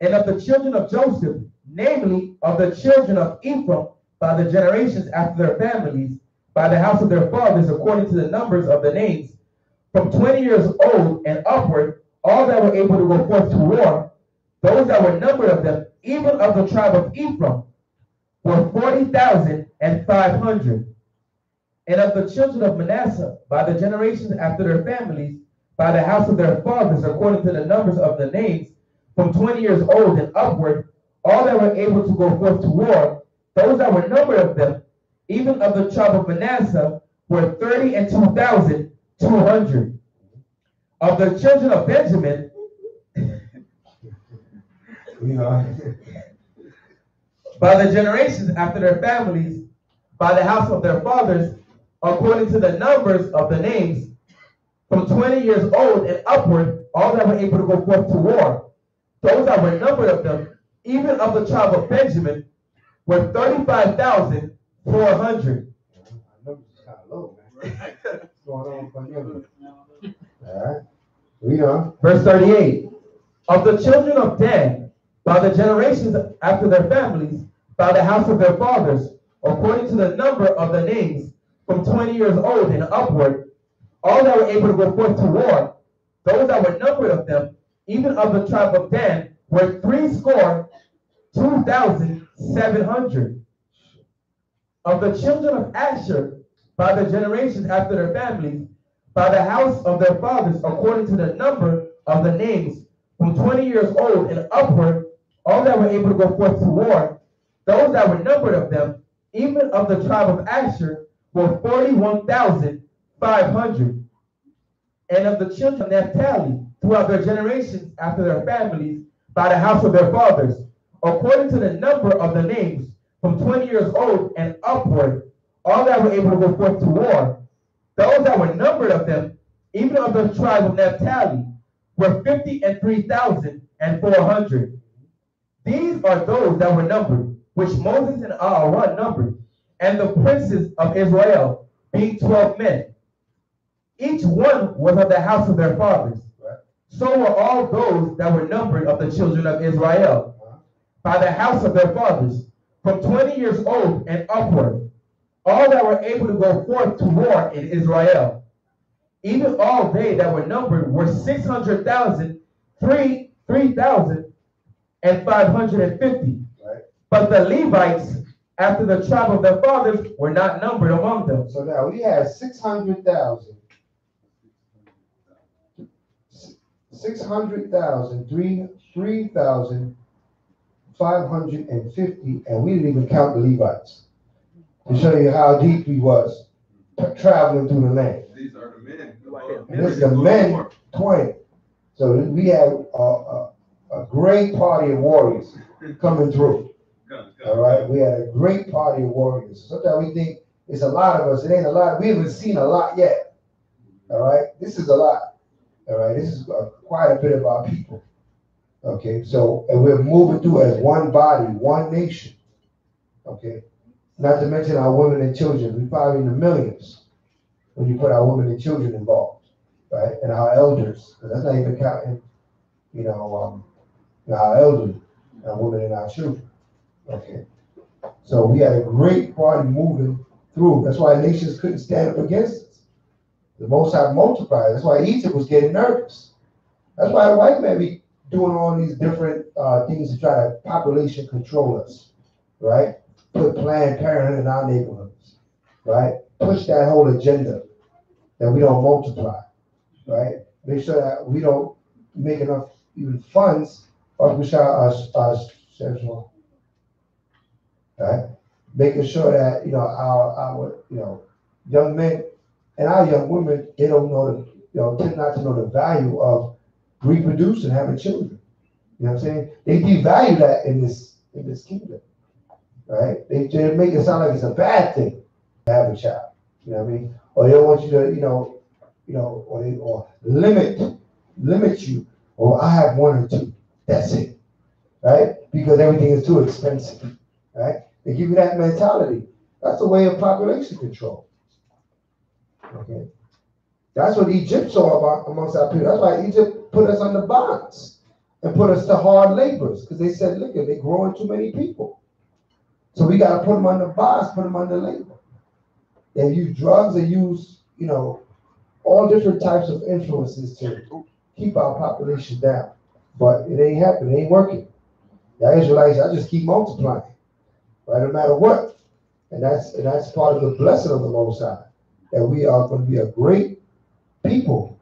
B: And of the children of Joseph, namely of the children of Ephraim, by the generations after their families, by the house of their fathers, according to the numbers of the names, from 20 years old and upward, all that were able to go forth to war, those that were numbered of them, even of the tribe of Ephraim, were 40,500. And of the children of Manasseh, by the generations after their families, by the house of their fathers, according to the numbers of the names, from 20 years old and upward, all that were able to go forth to war, those that were numbered of them, even of the tribe of Manasseh, were 32,200. Of the children of Benjamin, by the generations after their families, by the house of their fathers, according to the numbers of the names, from 20 years old and upward, all that were able to go forth to war, those that were numbered of them, even of the tribe of Benjamin, were 35,400.
A: Numbers is kind of low, man. What's going on with numbers? All right. Read on.
B: Verse 38. Of the children of Dan, by the generations after their families, by the house of their fathers, according to the number of the names, from 20 years old and upward, all that were able to go forth to war, those that were numbered of them, even of the tribe of Dan, were 62,700. Of the children of Asher, by the generations after their families, by the house of their fathers, according to the number of the names, from 20 years old and upward, all that were able to go forth to war, those that were numbered of them, even of the tribe of Asher, were 41,500. And of the children of Naphtali, throughout their generations after their families, by the house of their fathers, according to the number of the names, from 20 years old and upward, all that were able to go forth to war, those that were numbered of them, even of the tribe of Naphtali, were 53,400. These are those that were numbered, which Moses and Aaron numbered, and the princes of Israel, being 12 men. Each one was of the house of their fathers. So were all those that were numbered of the children of Israel, by the house of their fathers, from 20 years old and upward, all that were able to go forth to war in Israel. Even all they that were numbered were 600,000, 3,550.
A: Right.
B: But the Levites, after the tribe of their fathers, were not numbered among them.
A: So now we have 600,000, 3,550, and we didn't even count the Levites. To show you how deep he was traveling through the land.
E: These are the men.
A: And this is the men 20. So we have a great party of warriors coming through. All right, we had a great party of warriors. Sometimes we think it's a lot of us. It ain't a lot. We haven't seen a lot yet. All right, this is a lot. All right, this is quite a bit of our people. Okay, so and we're moving through as one body, one nation. Okay, not to mention our women and children. We're probably in the millions when you put our women and children involved, right? And our elders, because that's not even counting, our elderly, our women and our children. Okay, so we had a great party moving through. That's why nations couldn't stand up against us. The Most High multiplied. That's why Egypt was getting nervous. That's why the white man be doing all these different things to try to population control us, right? Put Planned Parenthood in our neighborhoods, right? Push that whole agenda that we don't multiply, right? Make sure that we don't make enough even funds of our sexual, right? Making sure that our young men and our young women, they don't know tend not to know the value of reproducing, having children. You know what I'm saying? They devalue that in this kingdom, right? They make it sound like it's a bad thing to have a child. You know what I mean? Or they don't want you to, or limit you. Or I have one or two. That's it, right? Because everything is too expensive, right? They give you that mentality. That's a way of population control. Okay, that's what Egypt saw about amongst our people. That's why Egypt put us under bonds and put us to hard labors, because they said, look, they're growing too many people. So we got to put them under bonds, put them under labor. They use drugs, they use, all different types of influences to keep our population down. But it ain't happening, it ain't working. The Israelites, I just keep multiplying, right? No matter what. And that's part of the blessing of the Most High, that we are going to be a great people.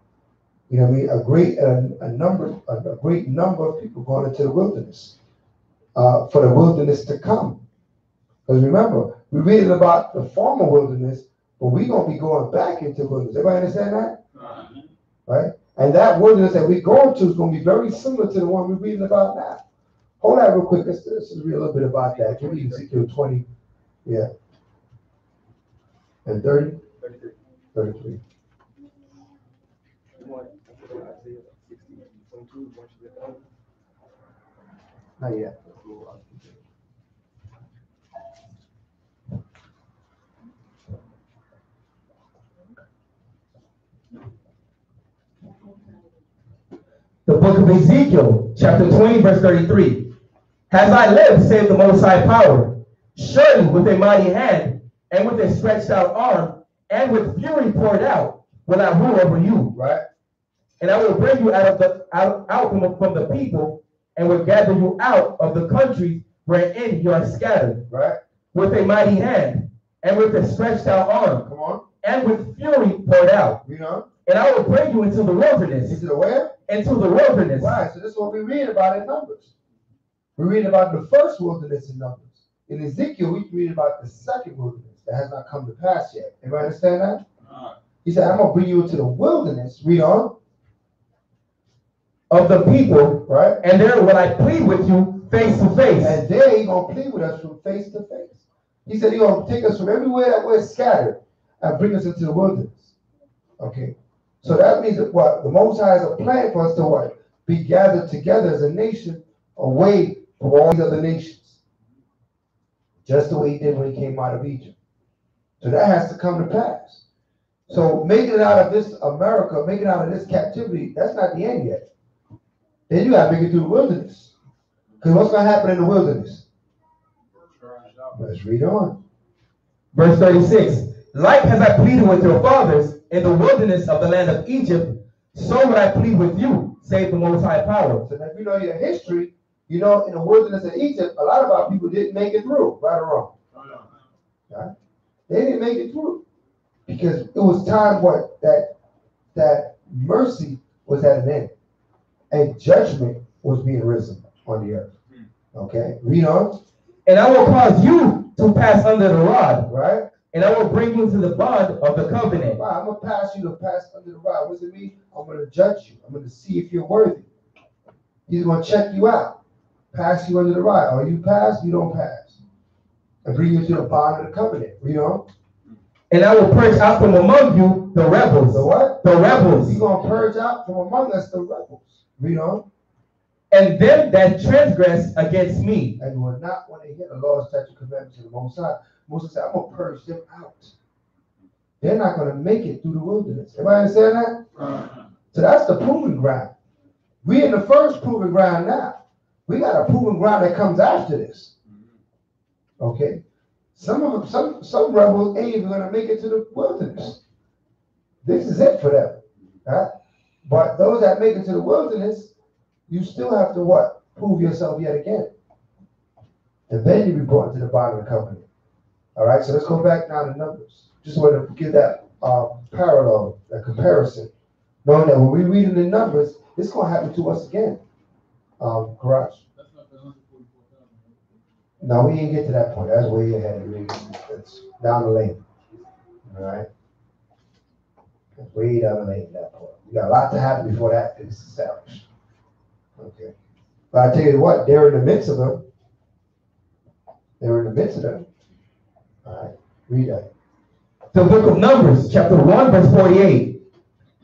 A: You know what I mean? A great number of people going into the wilderness, for the wilderness to come. Because remember, we're reading about the former wilderness, but we're going to be going back into wilderness. Everybody understand that? Right? And that wilderness that we're going to is going to be very similar to the one we're reading about now. Hold that real quick. Let's read a little bit about that. Give me Ezekiel 20. Yeah. And 30?
D: 33.
A: 33. Not yet.
B: The book of Ezekiel, chapter 20, verse 33. Has I lived, save the Most High power. Surely with a mighty hand, and with a stretched out arm, and with fury poured out, will I rule over you.
A: Right?
B: And I will bring you out from the people, and will gather you out of the countries wherein you are scattered.
A: Right?
B: With a mighty hand, and with a stretched out arm,
A: Come on.
B: and with fury poured out.
A: You know?
B: And I will bring you into the wilderness.
A: Into the where?
B: Into the wilderness.
A: Right. So this is what we read about in Numbers. We read about the first wilderness in Numbers. In Ezekiel, we read about the second wilderness that has not come to pass yet. Everybody understand that? He said, I'm going to bring you into the wilderness. Read on.
B: Of the people,
A: right?
B: And there will I plead with you face to face.
A: And there he's going to plead with us from face to face. He said he's going to take us from everywhere that we're scattered and bring us into the wilderness. Okay. So that means that what? The Most High has a plan for us to what? Be gathered together as a nation away from all these other nations. Just the way he did when he came out of Egypt. So that has to come to pass. So making it out of this America, making it out of this captivity, that's not the end yet. Then you got to make it through the wilderness. Because what's going to happen in the wilderness? Let's read on.
B: Verse 36. Like as I pleaded with your fathers in the wilderness of the land of Egypt, so would I plead with you, save the Most High power.
A: So if you know your history, you know in the wilderness of Egypt, a lot of our people didn't make it through, right or wrong. Right? They didn't make it through. Because it was time what? That mercy was at an end. And judgment was being risen on the earth. Okay? Read on.
B: And I will cause you to pass under the rod.
A: Right?
B: And I will bring you to the bond of the covenant.
A: Right, I'm going to pass you to pass under the rod. What does it mean? I'm going to judge you. I'm going to see if you're worthy. He's going to check you out. Pass you under the rod. Or you pass, you don't pass. And bring you to the bond of the covenant. Read on.
B: And I will purge out from among you the rebels.
A: The what?
B: The rebels.
A: He's going to purge out from among us the rebels. Read on.
B: And them that transgress against me.
A: And will not want to hear the law, statute, commandments of the Most High. Moses said, I'm going to purge them out. They're not going to make it through the wilderness. Everybody understand that? So that's the proving ground. We're in the first proving ground now. We got a proving ground that comes after this. Okay? Some rebels ain't even going to make it to the wilderness. This is it for them. Right? But those that make it to the wilderness, you still have to what? Prove yourself yet again. And then you be brought into the bond of the covenant. All right, so let's go back now to Numbers. Just want to give that parallel, that comparison. Knowing that when we read in the Numbers, it's going to happen to us again. Garage. That's not the 144,000. No, we didn't get to that point. That's way ahead. That's down the lane. All right? That's way down the lane at that point. We got a lot to happen before that is established. Okay. But I tell you what, they're in the midst of them. They're in the midst of them. All right, read that.
B: The book of Numbers, chapter 1, verse 48.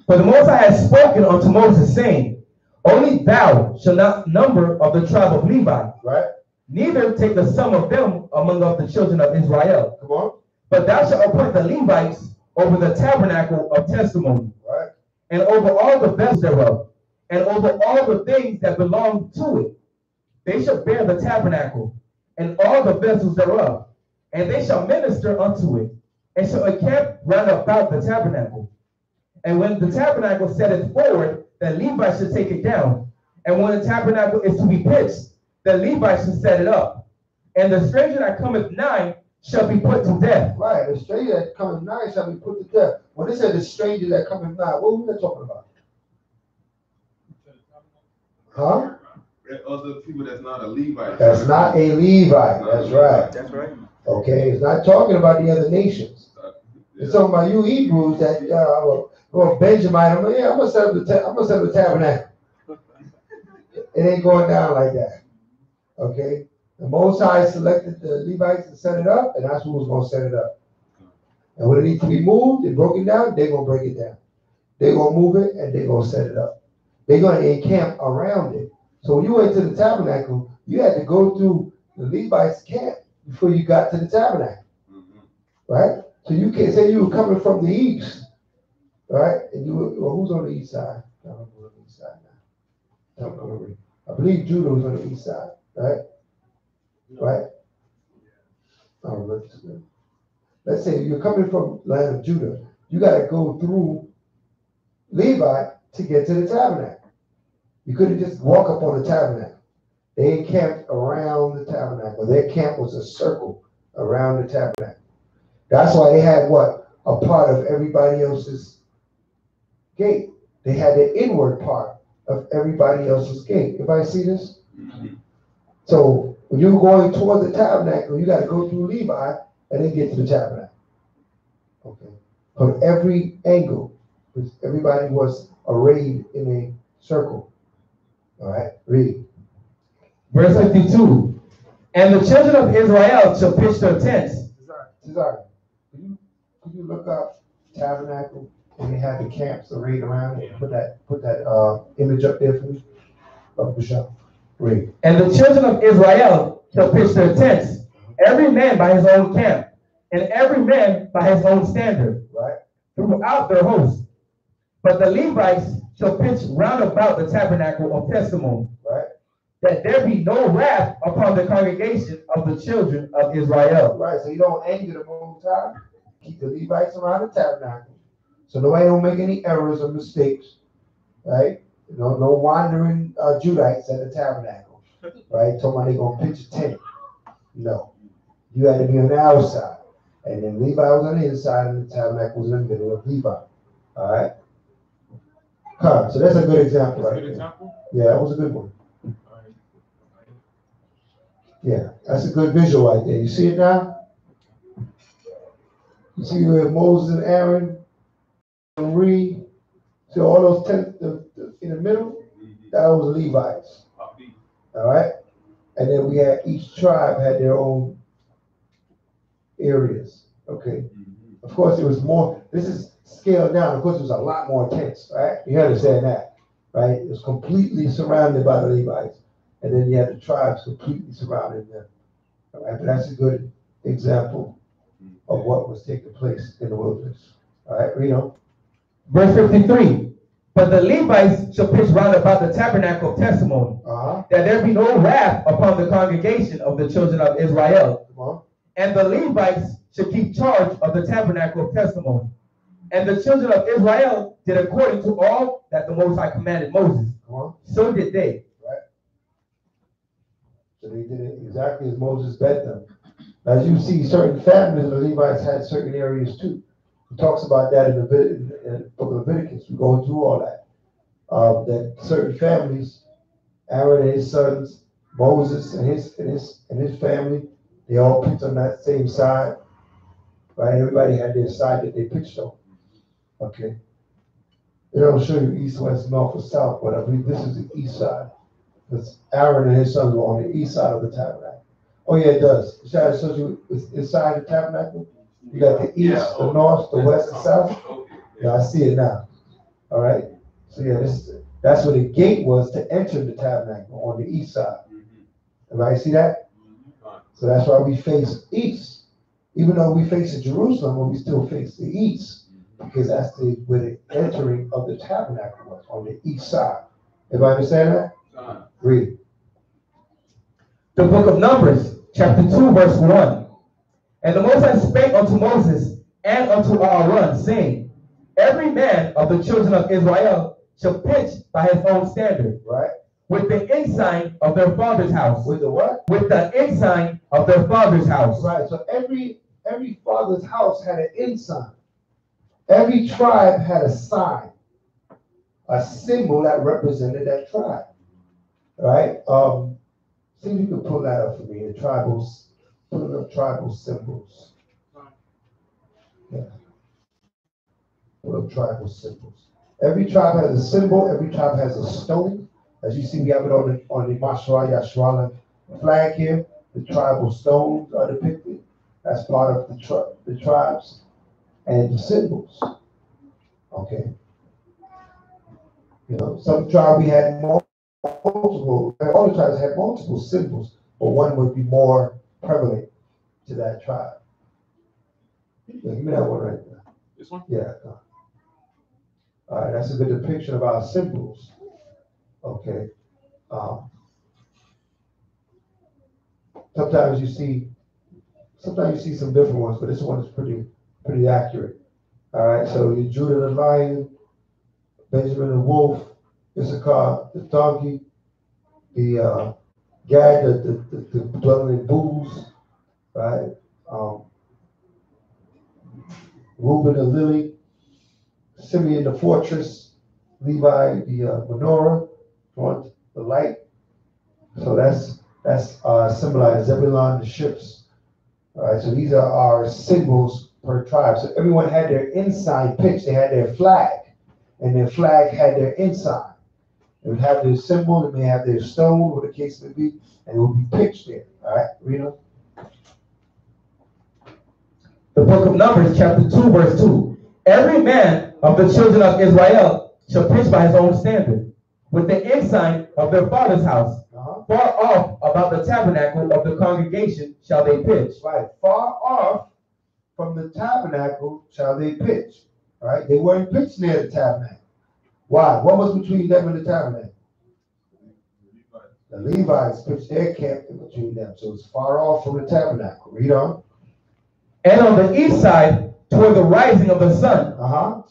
B: For the Most High has spoken unto Moses, saying, Only thou shalt not number of the tribe of Levi,
A: right?
B: Neither take the sum of them among of the children of Israel.
A: Come on.
B: But thou shalt appoint the Levites over the tabernacle of testimony,
A: right?
B: And over all the vessels thereof, and over all the things that belong to it. They shall bear the tabernacle, and all the vessels thereof. And they shall minister unto it, and shall encamp round about the tabernacle. And when the tabernacle setteth forward, the Levites shall take it down. And when the tabernacle is to be pitched, the Levites shall set it up. And the stranger that cometh nigh shall be put to death.
A: Right, the stranger that cometh nigh shall be put to death. When it said the stranger that cometh nigh, what was they talking about? Huh?
E: Other people that's not a Levite.
A: That's not a Levite. That's right.
D: That's right.
A: Okay, it's not talking about the other nations. It's talking about you Hebrews that or Benjamin. I'm gonna set up the tabernacle. It ain't going down like that. Okay, the Most High selected the Levites to set it up, and that's who was gonna set it up. And when it needs to be moved and broken down, they're gonna break it down. They're gonna move it and they're gonna set it up. They're gonna encamp around it. So when you went to the tabernacle, you had to go through the Levites' camp before you got to the tabernacle. Right? So you can't say you were coming from the east. Right? And you were, well, who's on the east side? I don't know on the east side now. I believe Judah was on the east side. Right? right? Let's say you're coming from land of Judah. You got to go through Levi to get to the tabernacle. You couldn't just walk up on the tabernacle. They encamped around the tabernacle. Their camp was a circle around the tabernacle. That's why they had what? A part of everybody else's gate. They had the inward part of everybody else's gate. Everybody see this? Mm-hmm. So when you're going toward the tabernacle, you got to go through Levi and then get to the tabernacle. Okay. From every angle, because everybody was arrayed in a circle. All right, read.
B: Verse 52. And the children of Israel shall pitch their tents.
A: Cesar, could you look up tabernacle and they had the camps arrayed around it? Put that image up there for me. Michelle. Read.
B: And the children of Israel shall pitch their tents, every man by his own camp, and every man by his own standard,
A: right, throughout
B: their host. But the Levites shall pitch round about the tabernacle of testimony,
A: right,
B: that there be no wrath upon the congregation of the children of Israel.
A: Right, so you don't anger the Most High. Keep the Levites around the tabernacle, so nobody don't make any errors or mistakes, right? No wandering Judites at the tabernacle, right? Talking about they gonna pitch a tent. No, you had to be on the outside, and then Levi was on the inside, and the tabernacle was in the middle of Levi. All right. So that's a good example, right? Yeah, that was a good one. Yeah, that's a good visual right there. You see it now? You see where Moses and Aaron and Reed, see all those tents in the middle? That was Levites. All right? And then we had, each tribe had their own areas. Okay? Of course, it was more, this is scaled down. Of course, it was a lot more tents, right? You understand that, right? It was completely surrounded by the Levites. And then you had the tribes completely surrounding them. All right? But that's a good example of what was taking place in the wilderness. All right, read on.
B: Verse 53. But the Levites shall pitch round about the tabernacle of testimony, that there be no wrath upon the congregation of the children of Israel. And the Levites shall keep charge of the tabernacle of testimony. And the children of Israel did according to all that the Most High commanded Moses. So did they.
A: Right. So they did it exactly as Moses bade them. As you see, certain families of the Levites had certain areas too. He talks about that in the book of Leviticus. We go through all that. That certain families, Aaron and his sons, Moses and his family, they all pitched on that same side. Right? Everybody had their side that they pitched on. Okay. They don't show you east, west, north, or south, but I believe this is the east side. Because Aaron and his sons were on the east side of the tabernacle. Oh yeah, it does. It shows you inside the tabernacle. You got the east, the north, the west, the south. Yeah, I see it now. All right. So yeah, that's where the gate was to enter the tabernacle, on the east side. Everybody see that? So that's why we face east. Even though we face Jerusalem, but we still face the east, because that's where the entering of the tabernacle was, on the east side. Everybody understand that? Read.
B: The book of Numbers, chapter 2, verse 1. And the Most High spake unto Moses and unto Aaron, saying, every man of the children of Israel shall pitch by his own standard.
A: Right.
B: With the ensign of their father's house.
A: With the what?
B: With the ensign of their father's house.
A: Right. So every father's house had an ensign. Every tribe had a sign, a symbol that represented that tribe. Right? See if you can pull that up for me. The tribals, put up tribal symbols. Yeah. Put up tribal symbols. Every tribe has a symbol. Every tribe has a stone. As you see, we have it on the Mashra Yashwala flag here. The tribal stones are depicted. That's part of the tribes and the symbols. Okay. You know, some tribes we had multiple, all the tribes had multiple symbols, but one would be more prevalent to that tribe. Yeah, give me that one right there.
D: This one?
A: Yeah. All right, that's a good depiction of our symbols. Okay. Sometimes you see some different ones, but this one is pretty accurate. All right, so you Judah the lion, Benjamin the wolf, Issachar the donkey, the Gad the dwelling in bulls, right? Reuben the lily, Simeon the fortress, Levi the menorah, the light. So that's symbolized. Zebulon the ships. All right, so these are our symbols per tribe. So everyone had their ensign pitched. They had their flag, and their flag had their ensign. They would have their symbol. They may have their stone, whatever the case may be, and it would be pitched there. All right, read on.
B: The book of Numbers, chapter 2, verse 2. Every man of the children of Israel shall pitch by his own standard, with the ensign of their father's house. Far off about the tabernacle of the congregation shall they pitch.
A: Right, far off from the tabernacle shall they pitch. All right, they weren't pitched near the tabernacle. Why? What was between them and the tabernacle? The Levites pitched their camp in between them, so it's far off from the tabernacle. Read on.
B: And on the east side, toward the rising of the sun,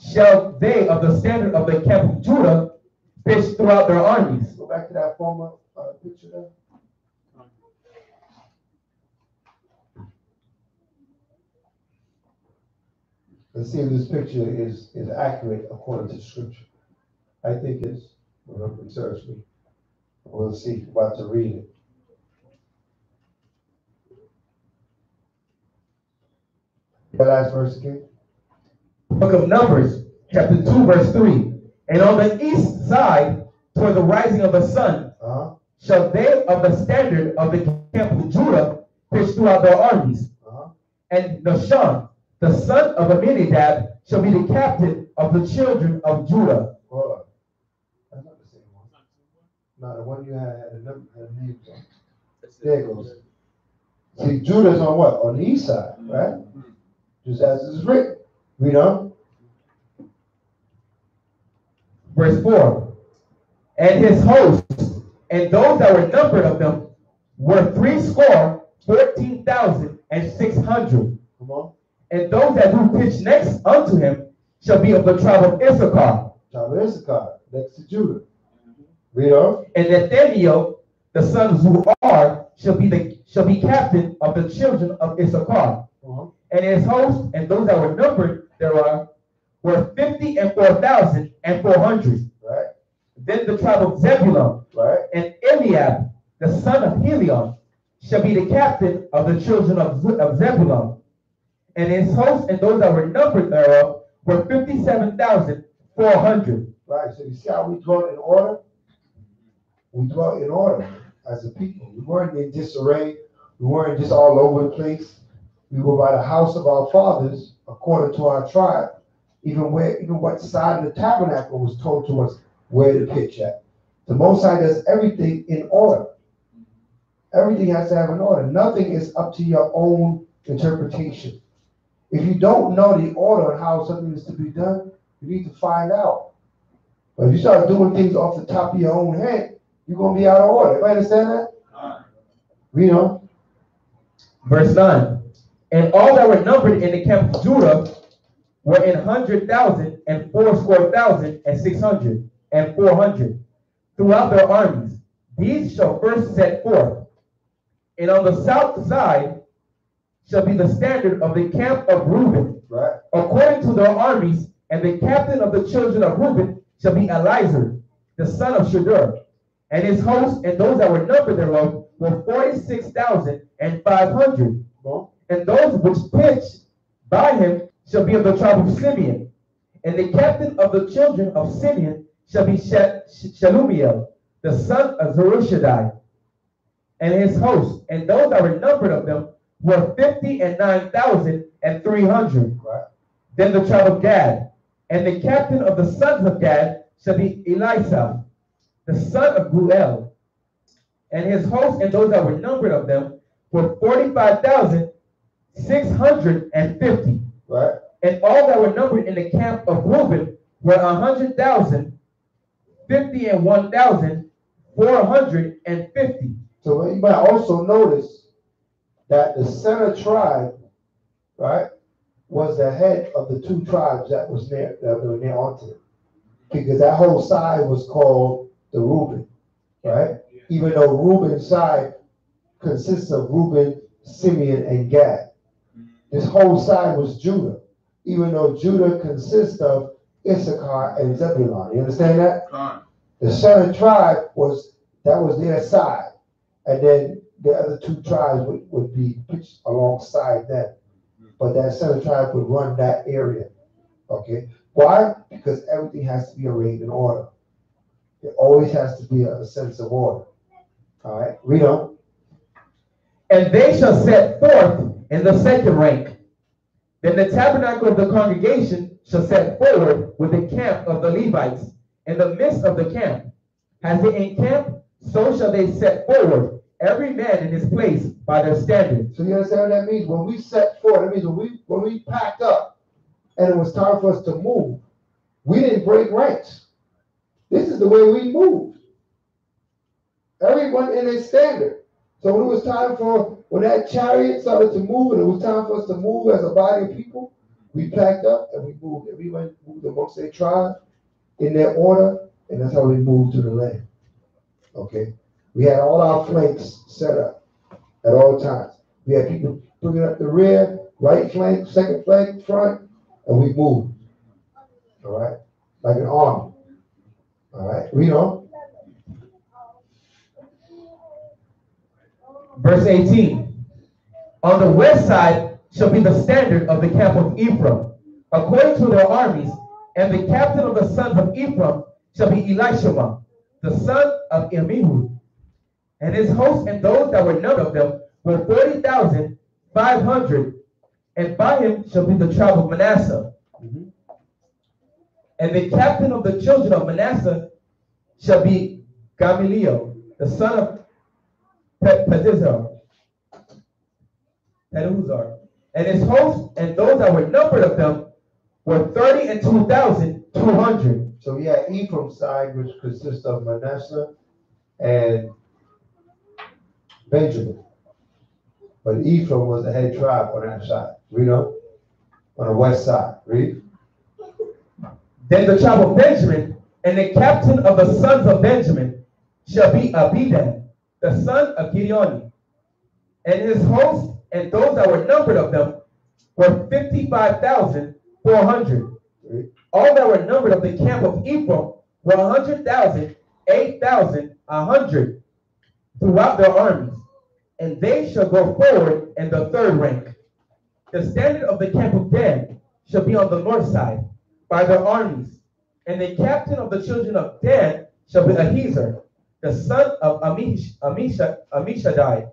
B: shall they of the standard of the camp of Judah pitch throughout their armies.
A: Go back to that former picture there. Let's see if this picture is accurate according to Scripture. I think it's. Well, research me. We'll see. We're about to read it. The last verse again.
B: Book of Numbers, chapter 2, verse 3. And on the east side, toward the rising of the sun, shall they of the standard of the camp of Judah pitch throughout their armies. And Nahshon, the son of Amminadab, shall be the captain of the children of Judah.
A: Hold on. That's not the same one. No, the one you had a number, had a name on. There it goes. See, Judah's on what? On the east side, right? Just as it's written. Read on.
B: Verse 4. And his hosts, and those that were numbered of them, were 14,600.
A: Come on.
B: And those that do pitch next unto him shall be of the tribe of Issachar.
A: Tribe of Issachar, next to Judah. Read on.
B: And Nathaniel, the son of Zuar, shall be captain of the children of Issachar. And his host, and those that were numbered thereof, were 54,400.
A: Right.
B: Then the tribe of Zebulun,
A: right,
B: and Eliab, the son of Helion, shall be the captain of the children of Zebulun. And his host, and those that were numbered thereof, were 57,400.
A: Right. So you see how we draw it in order? We draw it in order as a people. We weren't in disarray. We weren't just all over the place. We were by the house of our fathers, according to our tribe. Even what side of the tabernacle was told to us where to pitch at. The Most High does everything in order. Everything has to have an order. Nothing is up to your own interpretation. If you don't know the order of how something is to be done, you need to find out. But if you start doing things off the top of your own head, you're going to be out of order. You understand that? Read on.
B: Verse 9. And all that were numbered in the camp of Judah were in 100,000 and 600 and 400 throughout their armies. These shall first set forth. And on the south side shall be the standard of the camp of Reuben,
A: right,
B: according to their armies, and the captain of the children of Reuben shall be Elizur, the son of Shadur. And his host and those that were numbered thereof were 46,500. And those which pitched by him shall be of the tribe of Simeon. And the captain of the children of Simeon shall be Shelumiel, the son of Zerubbabel. And his host, and those that were numbered of them, were 59,300.
A: Right.
B: Then the tribe of Gad, and the captain of the sons of Gad shall be Elisha, the son of Guel. And his host, and those that were numbered of them, were 45,650.
A: Right.
B: And all that were numbered in the camp of Reuben were 100,000, 51,450.
A: So you might also notice that the center tribe, right, was the head of the two tribes that were near onto it. Because that whole side was called the Reuben, right? Even though Reuben's side consists of Reuben, Simeon, and Gad. This whole side was Judah, even though Judah consists of Issachar and Zebulun. You understand that? The southern tribe was their side, and then the other two tribes would be pitched alongside them. But that southern tribe would run that area. Okay? Why? Because everything has to be arranged in order. There always has to be a sense of order. All right? Read on.
B: And they shall set forth in the second rank. Then the tabernacle of the congregation shall set forward with the camp of the Levites in the midst of the camp. As they encamp, so shall they set forward, every man in his place by their standard.
A: So you understand what that means? When we set forward, that means when we packed up and it was time for us to move, we didn't break ranks. This is the way we moved. Everyone in their standard. So when it was time when that chariot started to move and it was time for us to move as a body of people, we packed up and we moved. Everyone moved amongst their tribe in their order, and that's how we moved to the land. Okay? We had all our flanks set up at all times. We had people bringing up the rear, right flank, second flank, front, and we moved. All right? Like an army. All right? Read on.
B: Verse 18. On the west side shall be the standard of the camp of Ephraim, according to their armies, and the captain of the sons of Ephraim shall be Elishama, the son of Amihud. And his host and those that were numbered of them were 40,500, and by him shall be the tribe of Manasseh. And the captain of the children of Manasseh shall be Gamaliel, the son of Pedahzur. And his host and those that were numbered of them were 32,200.
A: So we had Ephraim's side, which consists of Manasseh and Benjamin. But Ephraim was the head tribe on that side. Read on. On the west side. Read.
B: Then the tribe of Benjamin, and the captain of the sons of Benjamin shall be Abidan, the son of Gideoni. And his host and those that were numbered of them were 55,400. All that were numbered of the camp of Ephraim were 100,000, 8,100 throughout their armies. And they shall go forward in the third rank. The standard of the camp of Dan shall be on the north side by their armies. And the captain of the children of Dan shall be Ahiezer, the son of Ammishaddai.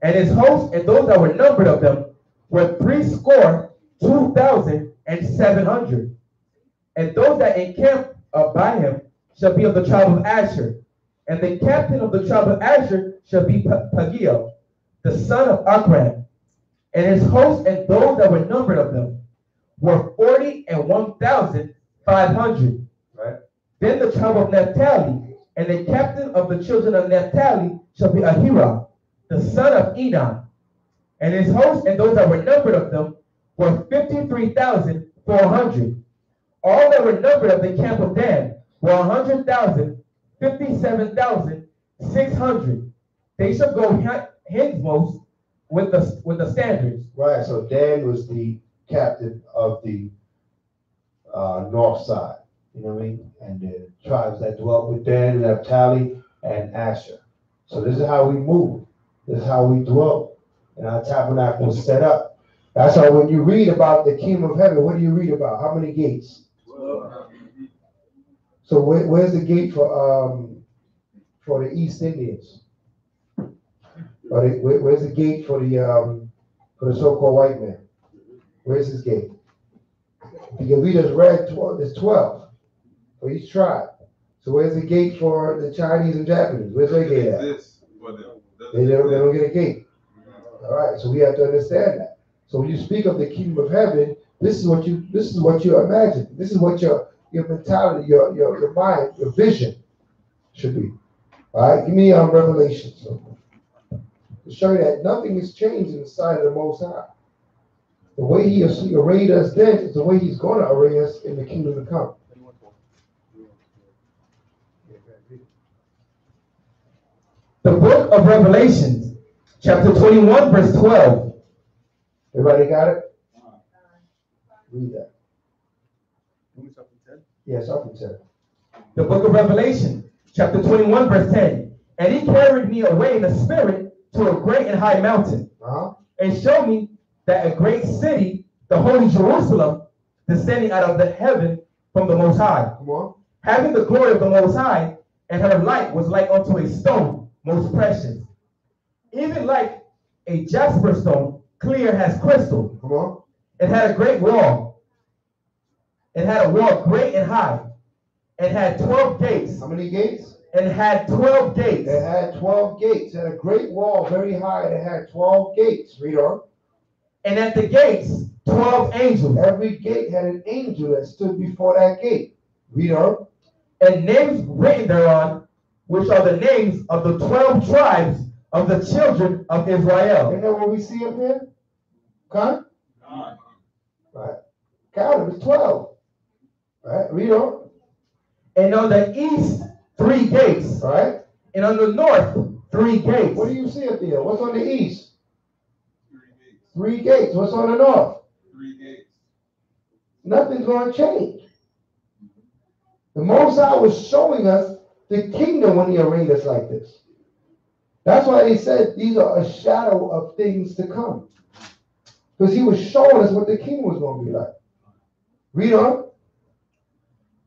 B: And his host and those that were numbered of them were 62,700. And those that encamp by him shall be of the tribe of Asher. And the captain of the tribe of Asher shall be Pagiel, the son of Akran. And his host and those that were numbered of them were 41,500.
A: Right.
B: Then the tribe of Naphtali, and the captain of the children of Naphtali shall be Ahira, the son of Enan. And his host and those that were numbered of them were 53,400. All that were numbered of the camp of Dan were 100,000, 57,600. They shall go hindmost with the standards.
A: Right, so Dan was the captain of the north side. You know what I mean? And the tribes that dwelt with Dan, Naphtali, and Asher. So this is how we move. This is how we dwell. And our tabernacle was set up. That's how when you read about the kingdom of heaven, what do you read about? How many gates? 12. So where's the gate for the East Indians? Where's the gate for the so-called white man? Where's his gate? Because we just read 12, there's 12 for each tribe. So where's the gate for the Chinese and Japanese? Where's their gate at? They don't get a gate. All right, so we have to understand that. So when you speak of the kingdom of heaven, this is what you imagine. This is what your mentality, your mind, your vision should be. All right, give me Revelation. So. to show you that nothing has changed in the sight of the Most High. The way he arrayed us then is the way he's going to array us in the kingdom to come.
B: The book of Revelation, chapter 21, verse 12.
A: Everybody got it? Read that. Yes, I can tell.
B: The book of Revelation, chapter 21, verse 10. And he carried me away in the spirit to a great and high mountain, and showed me that a great city, the holy Jerusalem, descending out of the heaven from the Most High, having the glory of the Most High, and her light was like unto a stone most precious, even like a jasper stone, clear as crystal. It had a great wall. It had a wall great and high. It had 12 gates.
A: How many gates?
B: It had 12 gates.
A: It had 12 gates. It had a great wall, very high. It had 12 gates. Read on.
B: And at the gates, 12 angels.
A: Every gate had an angel that stood before that gate. Read on.
B: And names written thereon, which are the names of the 12 tribes of the children of Israel.
A: You know what we see up here? Count? Right. Count them. It's 12. Right. Read on.
B: And on the east, 3 gates.
A: Right.
B: And on the north, 3 gates.
A: What do you see up there? What's on the east? 3 gates. What's on the north?
E: 3 gates.
A: Nothing's going to change. The Most High was showing us the kingdom when he arrayed us like this. That's why he said these are a shadow of things to come. Because he was showing us what the kingdom was going to be like. Read on.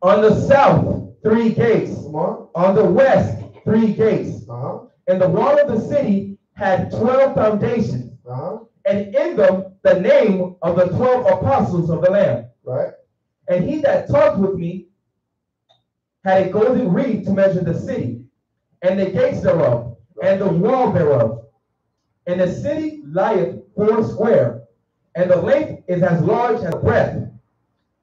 B: On the south, 3 gates.
A: Come on.
B: On the west, 3 gates.
A: Uh-huh.
B: And the wall of the city had 12 foundations.
A: Uh-huh.
B: And in them the name of the 12 apostles of the Lamb.
A: Right.
B: And he that talked with me had a golden reed to measure the city, and the gates thereof, and the wall thereof. And the city lieth 4 square, and the length is as large as the breadth.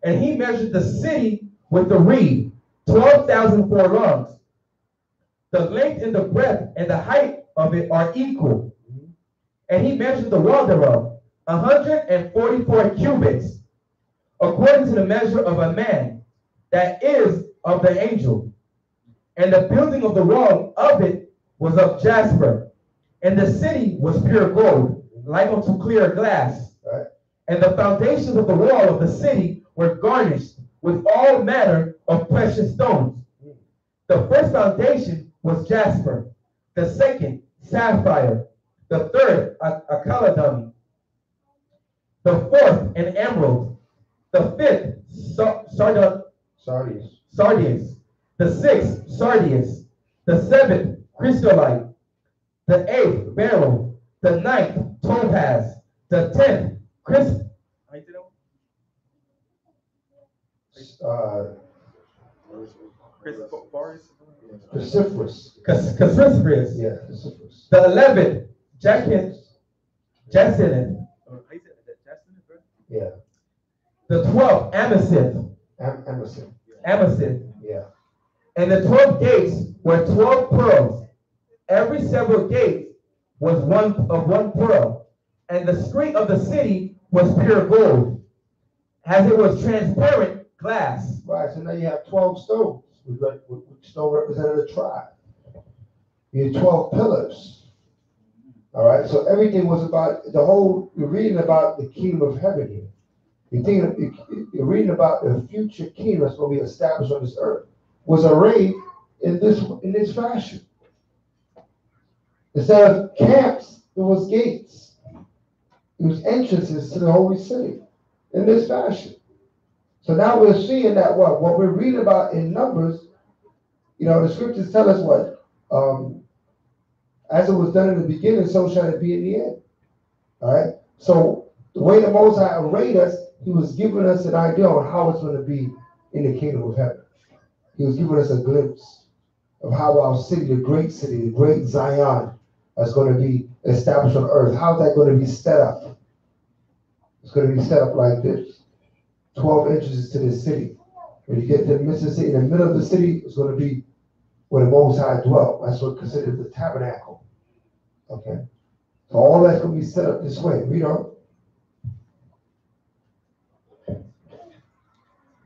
B: And he measured the city with the reed, 12,000 furlongs. The length and the breadth and the height of it are equal. And he measured the wall thereof, 144 cubits, according to the measure of a man, that is of the angel. And the building of the wall of it was of jasper, and the city was pure gold, like unto clear glass.
A: Right.
B: And the foundations of the wall of the city were garnished with all manner of precious stones. The first foundation was jasper, the second sapphire, the third a caledon, the fourth an emerald, the fifth sardius, the sixth sardius, the seventh chrysolite, the eighth beryl, the ninth topaz, the 10th
A: Cruciferous.
B: Cruciferous,
A: Yeah, cruciferous.
B: the 11th jacinth,
A: Yeah.
B: the 12th
A: Emerson.
B: amethyst,
A: Yeah.
B: and the 12 gates were 12 pearls. Every several gate was one pearl, and the street of the city was pure gold, as it was transparent glass.
A: Right, so now you have 12 stones, which stone represented a tribe. You had 12 pillars. All right, so everything was about you're reading about the kingdom of heaven here. You're reading about the future kingdom that's going to be established on this earth, was arrayed in this fashion. Instead of camps, there was gates. There was entrances to the holy city in this fashion. So now we're seeing that what we're reading about in Numbers, the scriptures tell us what, as it was done in the beginning, so shall it be in the end. All right. So the way the Most High arrayed us, he was giving us an idea on how it's going to be in the kingdom of heaven. He was giving us a glimpse of how our city, the great Zion, is going to be established on earth. How's that going to be set up? It's going to be set up like this. 12 entrances to this city. When you get to the Mississippi, in the middle of the city, it's going to be where the Most High dwelt. That's what considered the tabernacle. Okay. So all that's going to be set up this way. Read on.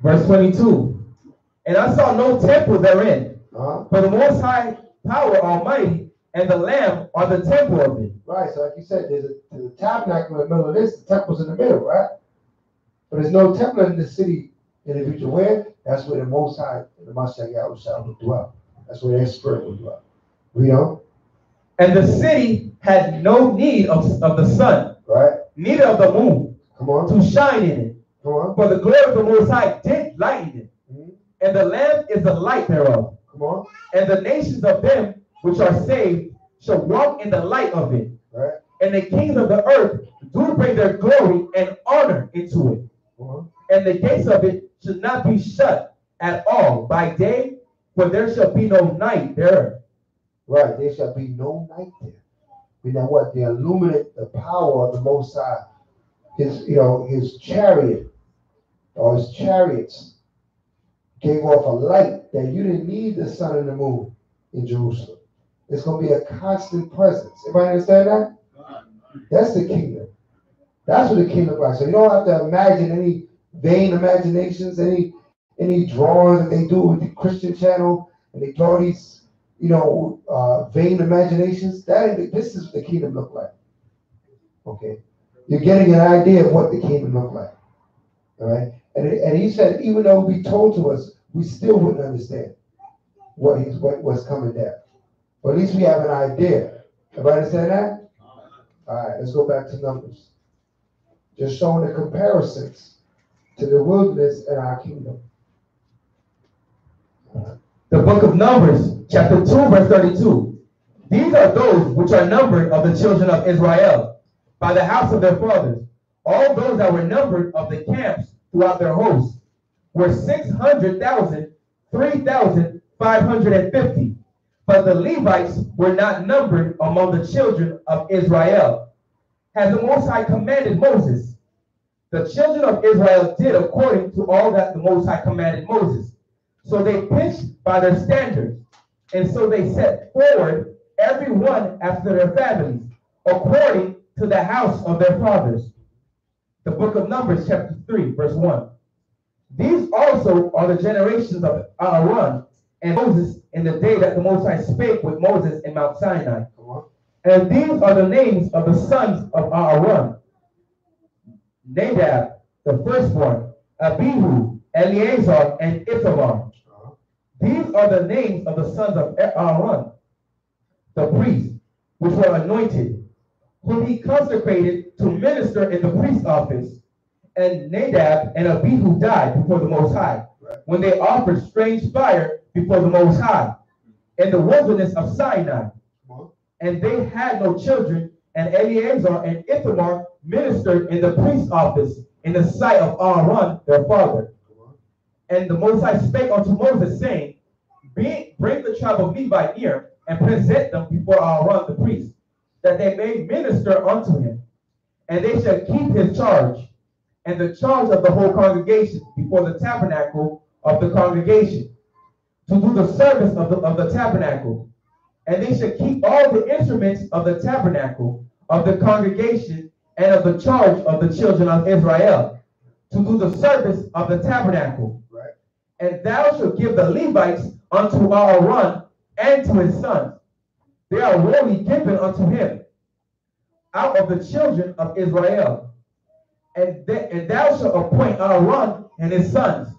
B: Verse 22. And I saw no temple therein, for the Most High Power Almighty and the Lamb are the temple of it.
A: Right, so like you said, there's a tabernacle in the middle of this, the temple's in the middle, right? But there's no temple in the city in the future. Where? That's where the Most High, the Mashiach Yahushua will dwell. That's where their spirit will dwell. Read on.
B: And the city had no need of the sun,
A: right?
B: Neither of the moon,
A: Come on.
B: to shine in it.
A: Come on.
B: For the glory of the Most High did lighten it. Mm-hmm. And the Lamb is the light thereof.
A: Come on.
B: And the nations of them which are saved shall walk in the light of it.
A: Right.
B: And the kings of the earth do bring their glory and honor into it. And the gates of it should not be shut at all by day, for there shall be no night there.
A: Right, there shall be no night there. You know what? They illuminate the power of the Most High. His chariot or his chariots gave off a light that you didn't need the sun and the moon in Jerusalem. It's going to be a constant presence. Everybody understand that? That's the kingdom. That's what the kingdom is like. So you don't have to imagine any vain imaginations, any drawings that they do with the Christian channel, and they draw these, vain imaginations. This is what the kingdom look like. Okay, you're getting an idea of what the kingdom look like. All right, and he said, even though it would be told to us, we still wouldn't understand what's coming down. But at least we have an idea. Everybody understand that? All right, let's go back to Numbers. Just showing the comparisons to the wilderness and our kingdom.
B: The book of Numbers, chapter 2, verse 32. These are those which are numbered of the children of Israel, by the house of their fathers. All those that were numbered of the camps throughout their hosts were 600,000, 3,550. But the Levites were not numbered among the children of Israel, as the Most High commanded Moses. The children of Israel did according to all that the Most High commanded Moses. So they pitched by their standards, and so they set forward every one after their families, according to the house of their fathers. The book of Numbers, chapter 3, verse 1. These also are the generations of Aaron and Moses in the day that the Most High spake with Moses in Mount Sinai. And these are the names of the sons of Aaron: Nadab, the firstborn, Abihu, Eleazar, and Ithamar. These are the names of the sons of Aaron, the priests, which were anointed, whom he consecrated to minister in the priest's office. And Nadab and Abihu died before the Most High, when they offered strange fire before the Most High in the wilderness of Sinai. And they had no children, and Eleazar and Ithamar ministered in the priest's office in the sight of Aaron their father. And the Most High spake unto Moses, saying, Bring the tribe of Levi near, and present them before Aaron the priest, that they may minister unto him. And they shall keep his charge, and the charge of the whole congregation before the tabernacle of the congregation, to do the service of the tabernacle. And they shall keep all the instruments of the tabernacle, of the congregation, and of the charge of the children of Israel, to do the service of the tabernacle. Right. And thou shalt give the Levites unto Aaron and to his sons. They are wholly given unto him out of the children of Israel. And thou shalt appoint Aaron and his sons,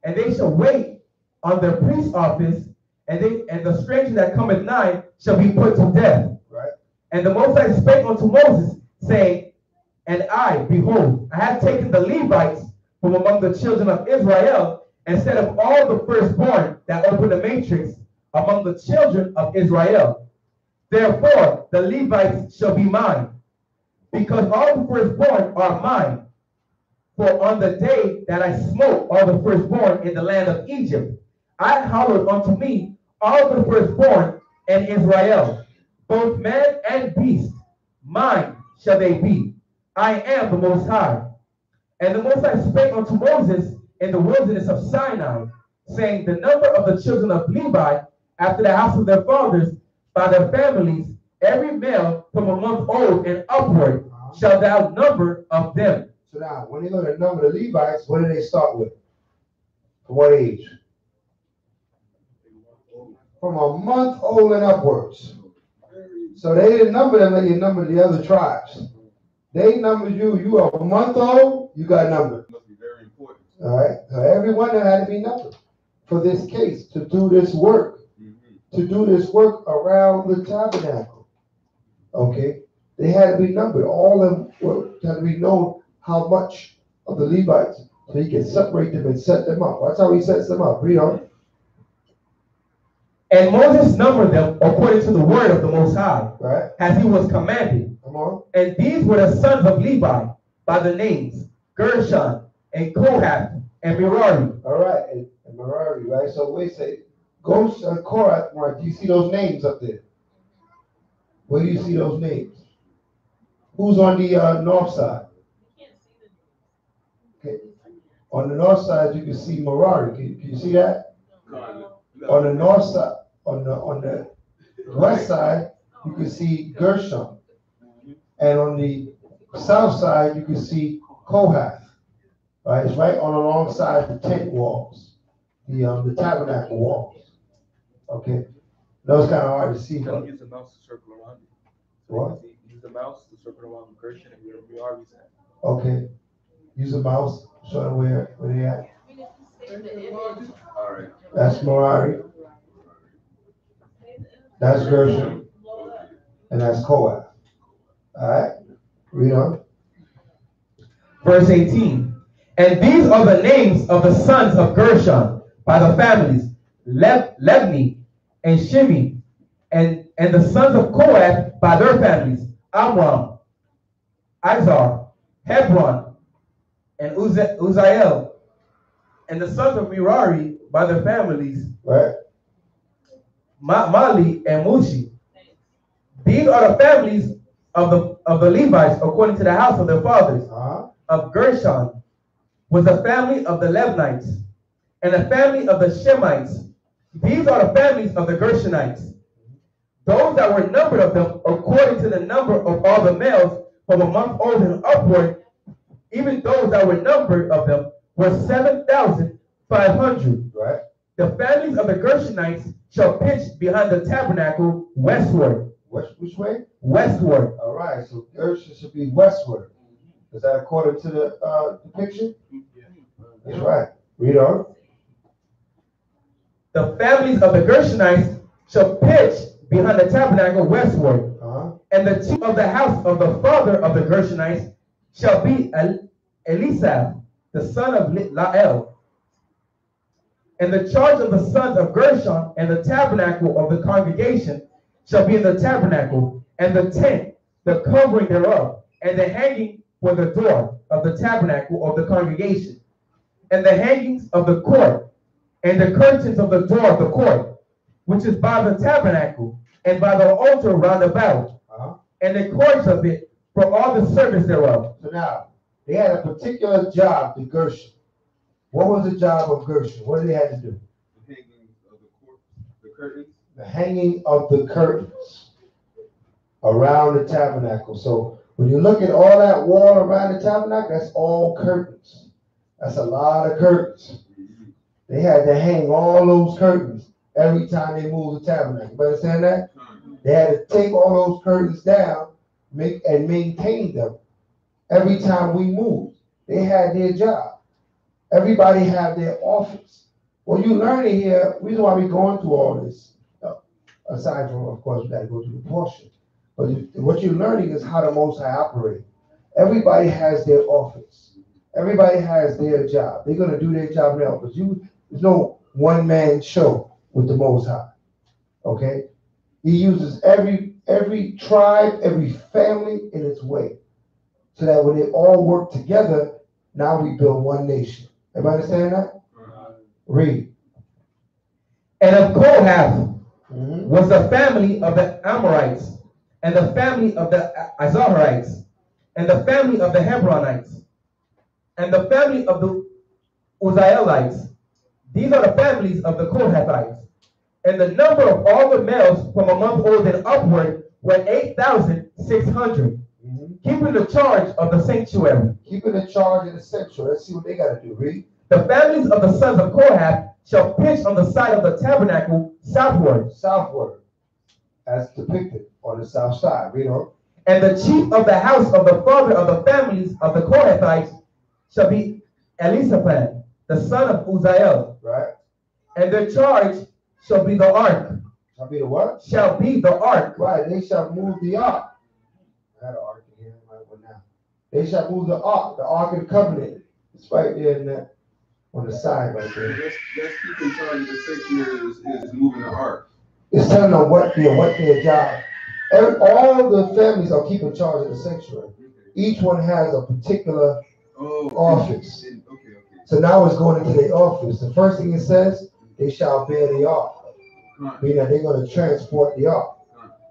B: and they shall wait on their priest's office, and the stranger that cometh nigh shall be put to death. Right. And the Most High spake unto Moses, saying, And I, behold, I have taken the Levites from among the children of Israel, and set up all the firstborn that open the matrix among the children of Israel. Therefore the Levites shall be mine, because all the firstborn are mine. For on the day that I smote all the firstborn in the land of Egypt, I hallowed unto me all the firstborn in Israel, both man and beast. Mine shall they be. I am the Most High. And the Most High spake unto Moses in the wilderness of Sinai, saying, The number of the children of Levi after the house of their fathers by their families every male from a month old and upward shall thou number of them.
A: So now, when they're going to number the Levites, what do they start with? From what age? From a month old and upwards. So they didn't number them like they numbered the other tribes. They numbered you. You are a month old, you got numbered.
E: Must be very important.
A: All right. So everyone that had to be numbered for this case, to do this work, to do this work around the tabernacle. Okay. They had to be numbered. All of them had to be known how much of the Levites, so he can separate them and set them up. That's how he sets them up. Read on.
B: And Moses numbered them according to the word of the Most High,
A: Right.
B: as he was commanded.
A: Come on.
B: And these were the sons of Levi by the names Gershon and Kohath and Merari.
A: All right. And Merari, right? So we say, Ghost and Korath, right? Do you see those names up there? Where do you see those names? Who's on the north side? Okay. On the north side, you can see Merari. Can you see that? On the north side, on the west side, you can see Gershon. And on the south side, you can see Kohath. Right? It's right on alongside the tent walls, the tabernacle walls. Okay? That was kind of hard to see.
D: Don't use the mouse to circle around it. So
A: What?
D: use the mouse to circle around Gershon and where Merari's at.
A: Okay. Use a mouse, show them where they at.
E: All right.
A: That's Merari. That's Gershon. And that's Kohath. All right? Read on.
B: Verse 18. And these are the names of the sons of Gershon by the families, Libni and Shimi, and the sons of Kohath by their families, Amram, Izhar, Hebron, and Uzziel, and the sons of Merari by their families,
A: Right?
B: Mali and Mushi. These are the families of the Levites according to the house of their fathers. Of Gershon was the family of the Lebnites, and the family of the Shemites. These are the families of the Gershonites. Those that were numbered of them according to the number of all the males from a month old and upward, even those that were numbered of them were 7,500.
A: Right.
B: The families of the Gershonites shall pitch behind the tabernacle westward.
A: Which way?
B: Westward.
A: All right. So Gershon should be westward. Is that according to the depiction? That's right. Read on.
B: The families of the Gershonites shall pitch behind the tabernacle westward. And the chief of the house of the father of the Gershonites shall be Elisab, the son of Lael. And the charge of the sons of Gershon and the tabernacle of the congregation shall be in the tabernacle, and the tent, the covering thereof, and the hanging for the door of the tabernacle of the congregation, and the hangings of the court, and the curtains of the door of the court, which is by the tabernacle, and by the altar round about, and the cords of it for all the service thereof.
A: So now, they had a particular job to Gershon. What was the job of Gershon? What did they have to do?
E: The hanging of the curtains.
A: The hanging of the curtains around the tabernacle. So when you look at all that wall around the tabernacle, that's all curtains. That's a lot of curtains. They had to hang all those curtains every time they moved the tabernacle. You understand that? They had to take all those curtains down, and maintain them every time we moved. They had their job. Everybody had their office. Well, you learn it here. The reason why we're going through all this, aside from, of course, we got to go through the portion. But what you're learning is how the Most High operate. Everybody has their office. Everybody has their job. They're going to do their job now. But there's no one-man show with the Most High. Okay? He uses every tribe, every family in its way. So that when they all work together, now we build one nation. Everybody understand that? Read.
B: And of Kohath was the family of the Amorites, and the family of the Izharites, and the family of the Hebronites, and the family of the Uzzielites. These are the families of the Kohathites. And the number of all the males from a month old and upward were 8,600, keeping the charge of the sanctuary.
A: Keeping the charge of the sanctuary. Let's see what they got to do. Read.
B: The families of the sons of Kohath shall pitch on the side of the tabernacle southward.
A: Southward, as depicted on the south side. Read on.
B: And the chief of the house of the father of the families of the Kohathites shall be Elisaphan, the son of Uzziel.
A: Right.
B: And their charge shall be the ark.
A: Shall be the what?
B: Shall be the ark.
A: Right. They shall move the ark. I had an ark in here. Right one now. They shall move the ark of the covenant. It's right there in that, on the side right there.
E: That's keeping charge of the sanctuary is moving the ark.
A: It's telling them what their job. All the families are keeping charge of the sanctuary. Each one has a particular office.
E: Okay.
A: So now it's going into their office. The first thing it says, they shall bear the ark. Meaning that they're going to transport the ark.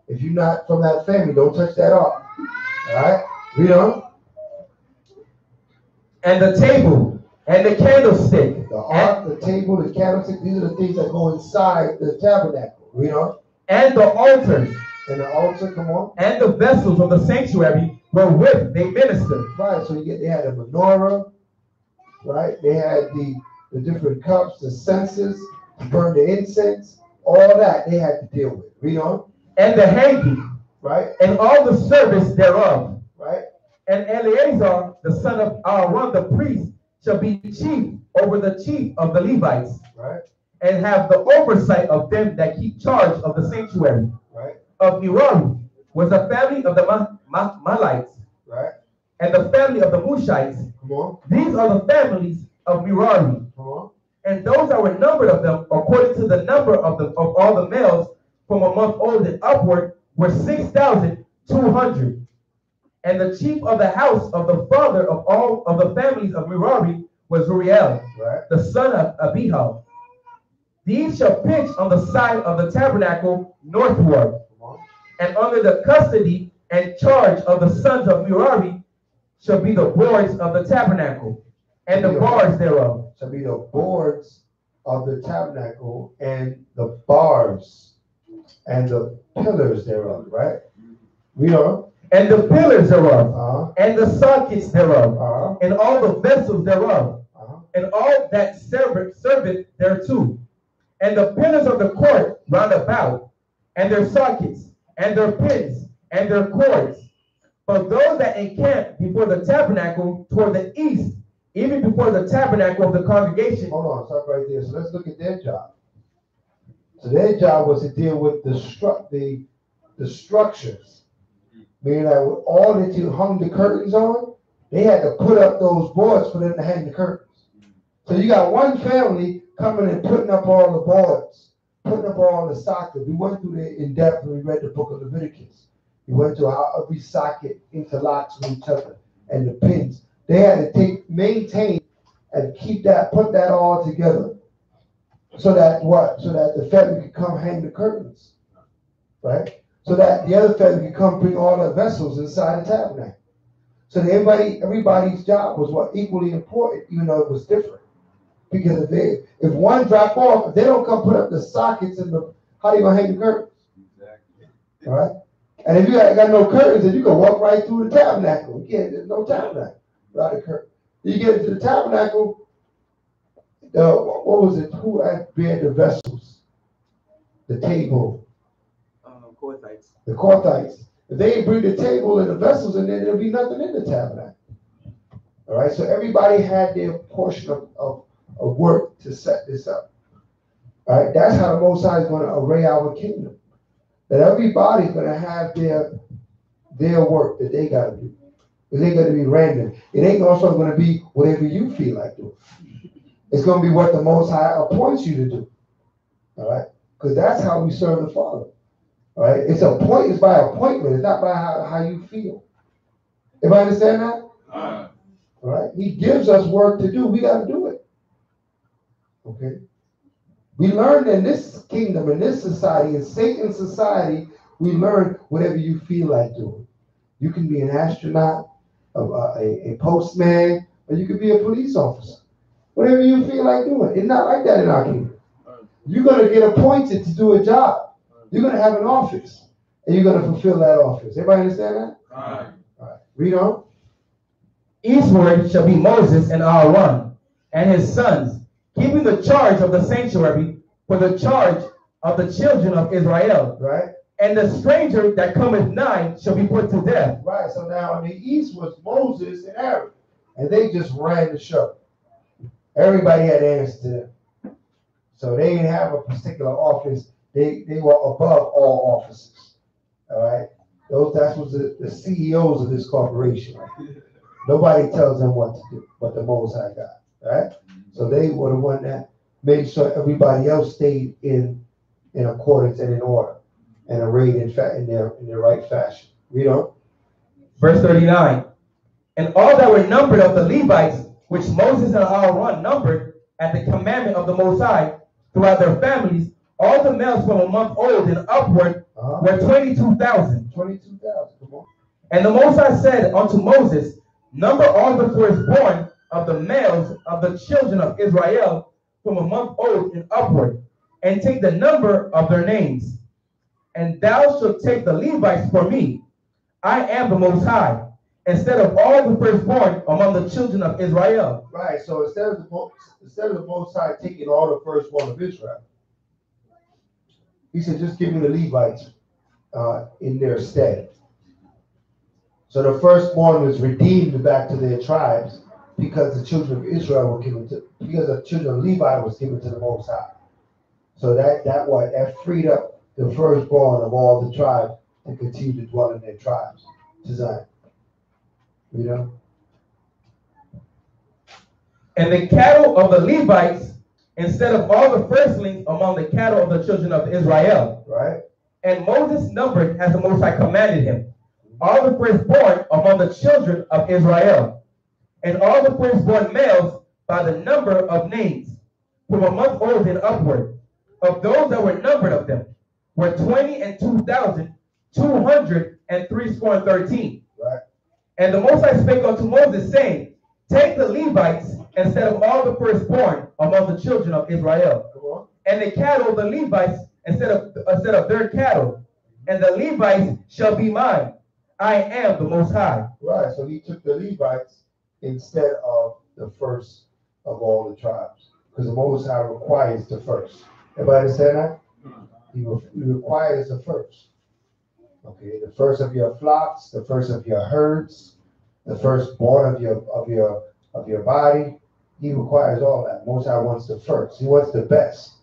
A: If you're not from that family, don't touch that ark. All right? Read on.
B: And the table, and the candlestick.
A: The ark, the table, the candlestick, these are the things that go inside the tabernacle. Read on.
B: And the altars.
A: And the altar, come on.
B: And the vessels of the sanctuary wherewith they ministered.
A: Right, so they had a menorah, right? They had the different cups, the censers, to burn the incense, all that they had to deal with. Read on.
B: And the hanging,
A: right?
B: And all the service thereof.
A: Right.
B: And Eleazar, the son of Aaron, the priest, shall be chief over the chief of the Levites.
A: Right.
B: And have the oversight of them that keep charge of the sanctuary.
A: Right.
B: Of Merari was the family of the Malites.
A: Right.
B: And the family of the Mushites.
A: Come on.
B: These are the families of Merari.
A: Come on.
B: And those that were numbered of them, according to the number of all the males from a month old and upward, were 6,200. And the chief of the house of the father of all of the families of Merari was Uriel,
A: right,
B: the son of Abihal. These shall pitch on the side of the tabernacle northward, and under the custody and charge of the sons of Merari shall be the boards of the tabernacle, and the bars thereof.
A: Shall be the boards of the tabernacle, and the bars, and the pillars thereof, right? Read on.
B: And the pillars thereof, and the sockets thereof, and all the vessels thereof, and all that serveth thereto, and the pillars of the court round about, and their sockets, and their pins, and their cords. For those that encamp before the tabernacle toward the east, even before the tabernacle of the congregation.
A: Hold on, stop right there. So let's look at their job. So their job was to deal with the structures. Meaning that with all that you hung the curtains on, they had to put up those boards for them to hang the curtains. So you got one family coming and putting up all the boards, putting up all the sockets. We went through it in depth when we read the book of Leviticus. We went to how every socket interlocks with each other and the pins. They had to maintain and put that all together so that the family could come hang the curtains, right? So that the other family could come bring all the vessels inside the tabernacle. So that everybody's job was equally important, even though it was different. Because if one drop off, if they don't come put up the sockets and how you gonna hang the curtains? Exactly. All right. And if you got no curtains, then you can walk right through the tabernacle. There's no tabernacle without a curtain. You get into the tabernacle. What was it? Who had bared the vessels? The table.
D: Kohathites.
A: The Kohathites. If they didn't bring the table and the vessels in there, there'll be nothing in the tabernacle. All right. So everybody had their portion of work to set this up. All right. That's how the Most High is going to array our kingdom. That everybody's going to have their work that they got to do. It ain't going to be random. It ain't also going to be whatever you feel like doing. It's going to be what the Most High appoints you to do. All right? Because that's how we serve the Father. All right? It's by appointment. It's not by how you feel. Everybody understand that? All right? He gives us work to do. We got to do it. Okay? We learned in this kingdom, in this society, in Satan's society, we learn whatever you feel like doing. You can be an astronaut, a postman, or you could be a police officer. Whatever you feel like doing. It's not like that in our kingdom. You're going to get appointed to do a job. You're going to have an office. And you're going to fulfill that office. Everybody understand that?
E: Right.
A: All right. Read on.
B: Eastward shall be Moses and Aaron and his sons, keeping the charge of the sanctuary for the charge of the children of Israel.
A: Right.
B: And the stranger that cometh nigh shall be put to death.
A: Right. So now in the east was Moses and Aaron. And they just ran the show. Everybody had answers to them. So they didn't have a particular office. They were above all offices. All right. That was the CEOs of this corporation. Nobody tells them what to do, but the Most High God. Right? So they were the one that made sure everybody else stayed in accordance and in order and arrayed in their right fashion. Read on.
B: Verse 39. And all that were numbered of the Levites, which Moses and Aaron numbered at the commandment of the Most High, throughout their families, all the males from a month old and upward were 22,000.
A: 22,000. Come on.
B: And the Most High said unto Moses, number all the firstborn of the males of the children of Israel from a month old and upward, and take the number of their names. And thou shalt take the Levites for me. I am the Most High, instead of all the firstborn among the children of Israel.
A: Right. So instead of the Most High taking all the firstborn of Israel, he said, just give me the Levites in their stead. So the firstborn was redeemed back to their tribes because the children of Israel were because the children of Levi was given to the Most High. So that freed up the firstborn of all the tribes to continue to dwell in their tribes to Zion. You know?
B: And the cattle of the Levites, instead of all the firstlings among the cattle of the children of Israel.
A: Right.
B: And Moses numbered as the Most High commanded him, all the firstborn among the children of Israel, and all the firstborn males by the number of names, from a month old and upward, of those that were numbered of them, were 22,213.
A: Right.
B: And the Most High spake unto Moses, saying, take the Levites instead of all the firstborn among the children of Israel, and the cattle of the Levites instead of their cattle, and the Levites shall be mine. I am the Most High.
A: Right. So he took the Levites instead of the first of all the tribes, because the Most High requires the first. Everybody understand that? He requires the first. Okay, the first of your flocks, the first of your herds, the firstborn of your body. He requires all that. Most High wants the first. He wants the best.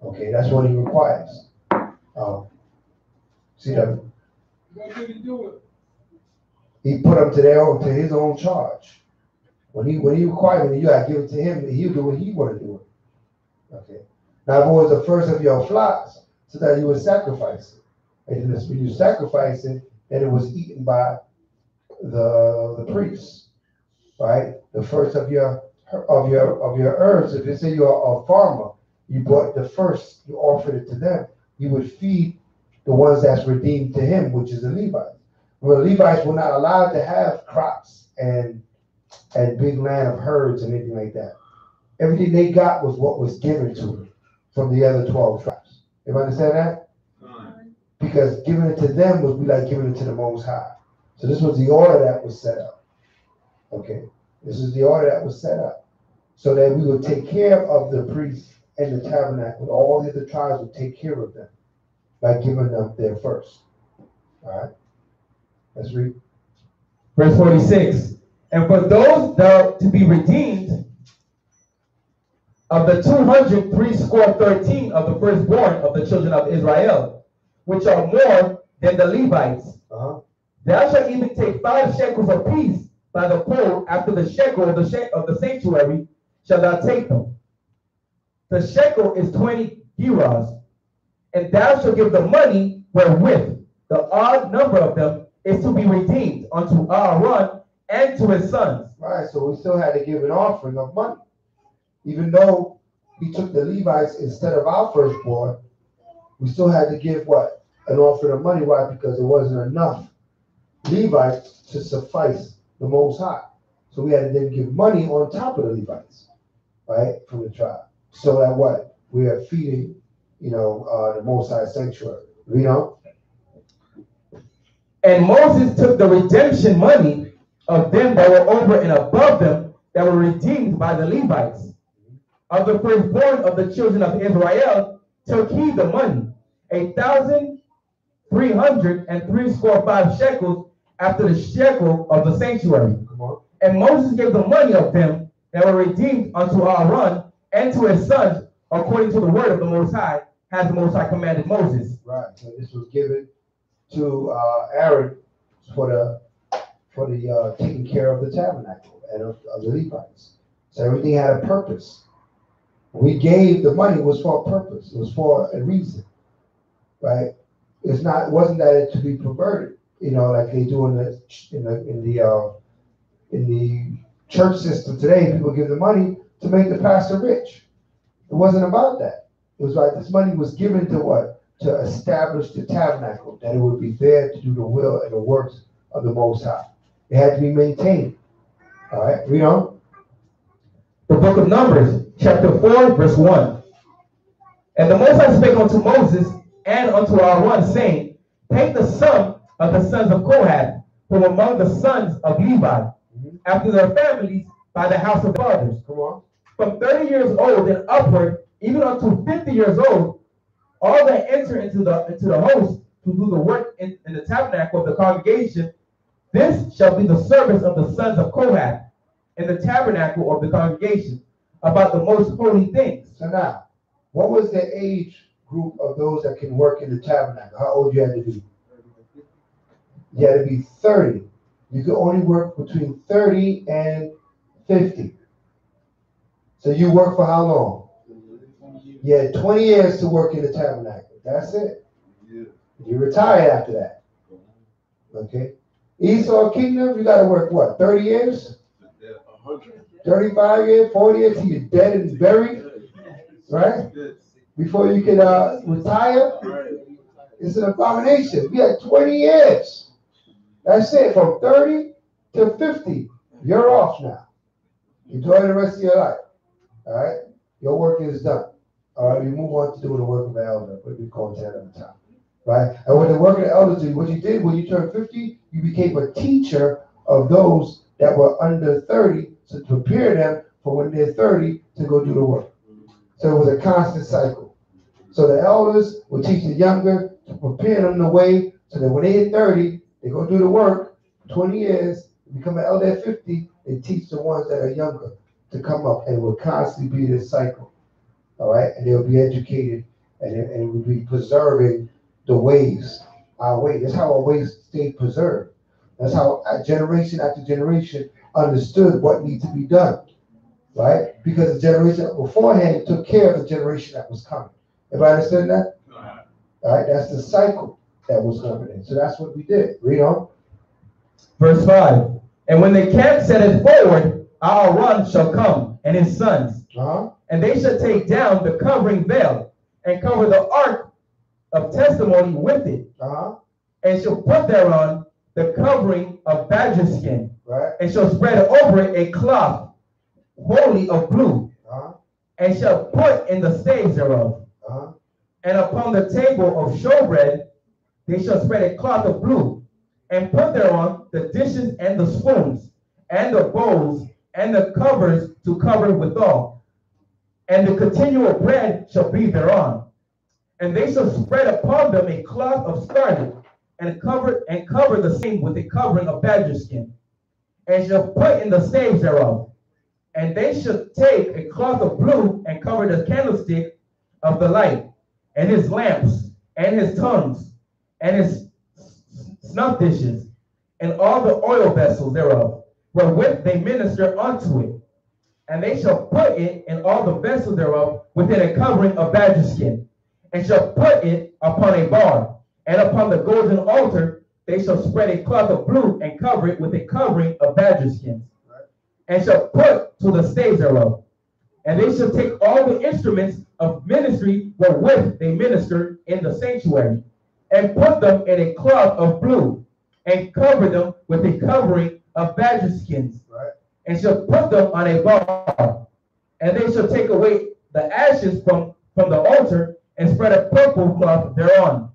A: Okay, that's what he requires. See that?
E: Why did he do it?
A: He put them to his own charge. When he requires it, you gotta give it to him. He'll do what he want to do it. Okay. Now, if it was the first of your flocks, so that you would sacrifice it. And when you sacrifice it, then it was eaten by the priests, right? The first of your herbs. If you say you're a farmer, you bought the first, you offered it to them. You would feed the ones that's redeemed to him, which is the Levites. Well, the Levites were not allowed to have crops and big land of herds and anything like that. Everything they got was what was given to them from the other 12 tribes. You understand that? Because giving it to them would be like giving it to the Most High. So this was the order that was set up. Okay, this is the order that was set up, so that we would take care of the priests and the tabernacle. All the other tribes would take care of them by giving them their first. All right, let's read.
B: Verse 46. And for those that are to be redeemed, of the 213 of the firstborn of the children of Israel, which are more than the Levites, thou shalt even take 5 shekels apiece by the poll after the shekel of the sanctuary shall thou take them. The shekel is 20 gerahs, and thou shalt give the money wherewith the odd number of them is to be redeemed unto Aaron and to his sons.
A: Right, so we still had to give an offering of money. Even though he took the Levites instead of our firstborn, we still had to give what? An offering of money. Why? Because there wasn't enough Levites to suffice the Most High. So we had to then give money on top of the Levites, right, from the tribe. So that what? We are feeding, the Most High sanctuary. You know?
B: And Moses took the redemption money of them that were over and above them that were redeemed by the Levites. Of the firstborn of the children of Israel took he the money, 1,365 shekels after the shekel of the sanctuary. And Moses gave the money of them that were redeemed unto Aaron and to his sons, according to the word of the Most High, as the Most High commanded Moses.
A: Right. So this was given to Aaron for the taking care of the tabernacle and of the Levites. So everything had a purpose. We gave the money was for a purpose. It was for a reason, right? It wasn't that it to be perverted, like they do in the church system today. People give the money to make the pastor rich. It wasn't about that. It was like this money was given to what? To establish the tabernacle, that it would be there to do the will and the works of the Most High. It had to be maintained. All right, read on.
B: The book of Numbers, chapter 4, verse 1. And the Most High spake unto Moses and unto Aaron, saying, take the sum of the sons of Kohath from among the sons of Levi, after their families, by the house of fathers.
A: Come on.
B: From 30 years old and upward, even unto 50 years old, all that enter into the host to do the work in the tabernacle of the congregation, this shall be the service of the sons of Kohath in the tabernacle of the congregation, about the most holy things.
A: So now, what was the age group of those that can work in the tabernacle? How old you had to be? You had to be 30. You could only work between 30 and 50. So you work for how long? You had 20 years to work in the tabernacle. That's it. You retired after that. Okay. Esau kingdom, you got to work what? 30 years? 35 years, 40 years till you're dead and buried, right? Before you can retire. It's an abomination. We had 20 years. That's it. From 30 to 50, you're off now. Enjoy the rest of your life. All right? Your work is done. All right, we move on to doing the work of the elder, but we call it that at the time. Right? And when the work of the elders do, what you did when you turned 50, you became a teacher of those that were under 30, so to prepare them for when they're 30 to go do the work. So it was a constant cycle. So the elders would teach the younger to prepare them the way so that when they hit 30, they go do the work, 20 years, become an elder at 50, and teach the ones that are younger to come up, and it will constantly be this cycle. All right, and they'll be educated, and it will be preserving the ways, our ways. That's how our ways stay preserved. That's how generation after generation understood what needs to be done, right? Because the generation beforehand took care of the generation that was coming. Everybody understand that? All right, that's the cycle that was coming in. So that's what we did. Read on.
B: Verse 5. And when the camp setteth forward, Aaron shall come, and his sons. And they shall take down the covering veil, and cover the ark of testimony with it, and shall put thereon the covering of badger skin, and shall spread over it a cloth wholly of blue, and shall put in the staves thereof. And upon the table of showbread they shall spread a cloth of blue, and put thereon the dishes and the spoons, and the bowls, and the covers to cover withal. And the continual bread shall be thereon. And they shall spread upon them a cloth of scarlet, and cover the same with a covering of badger skin, and shall put in the staves thereof. And they shall take a cloth of blue, and cover the candlestick of the light, and his lamps, and his tongues, and his snuff dishes, and all the oil vessels thereof, wherewith they minister unto it. And they shall put it in all the vessels thereof within a covering of badger skin, and shall put it upon a bar. And upon the golden altar they shall spread a cloth of blue, and cover it with a covering of badger skins, and shall put to the staves thereof. And they shall take all the instruments of ministry wherewith they minister in the sanctuary, and put them in a cloth of blue, and cover them with a covering of badger skins, and shall put them on a bar. And they shall take away the ashes from the altar, and spread a purple cloth thereon.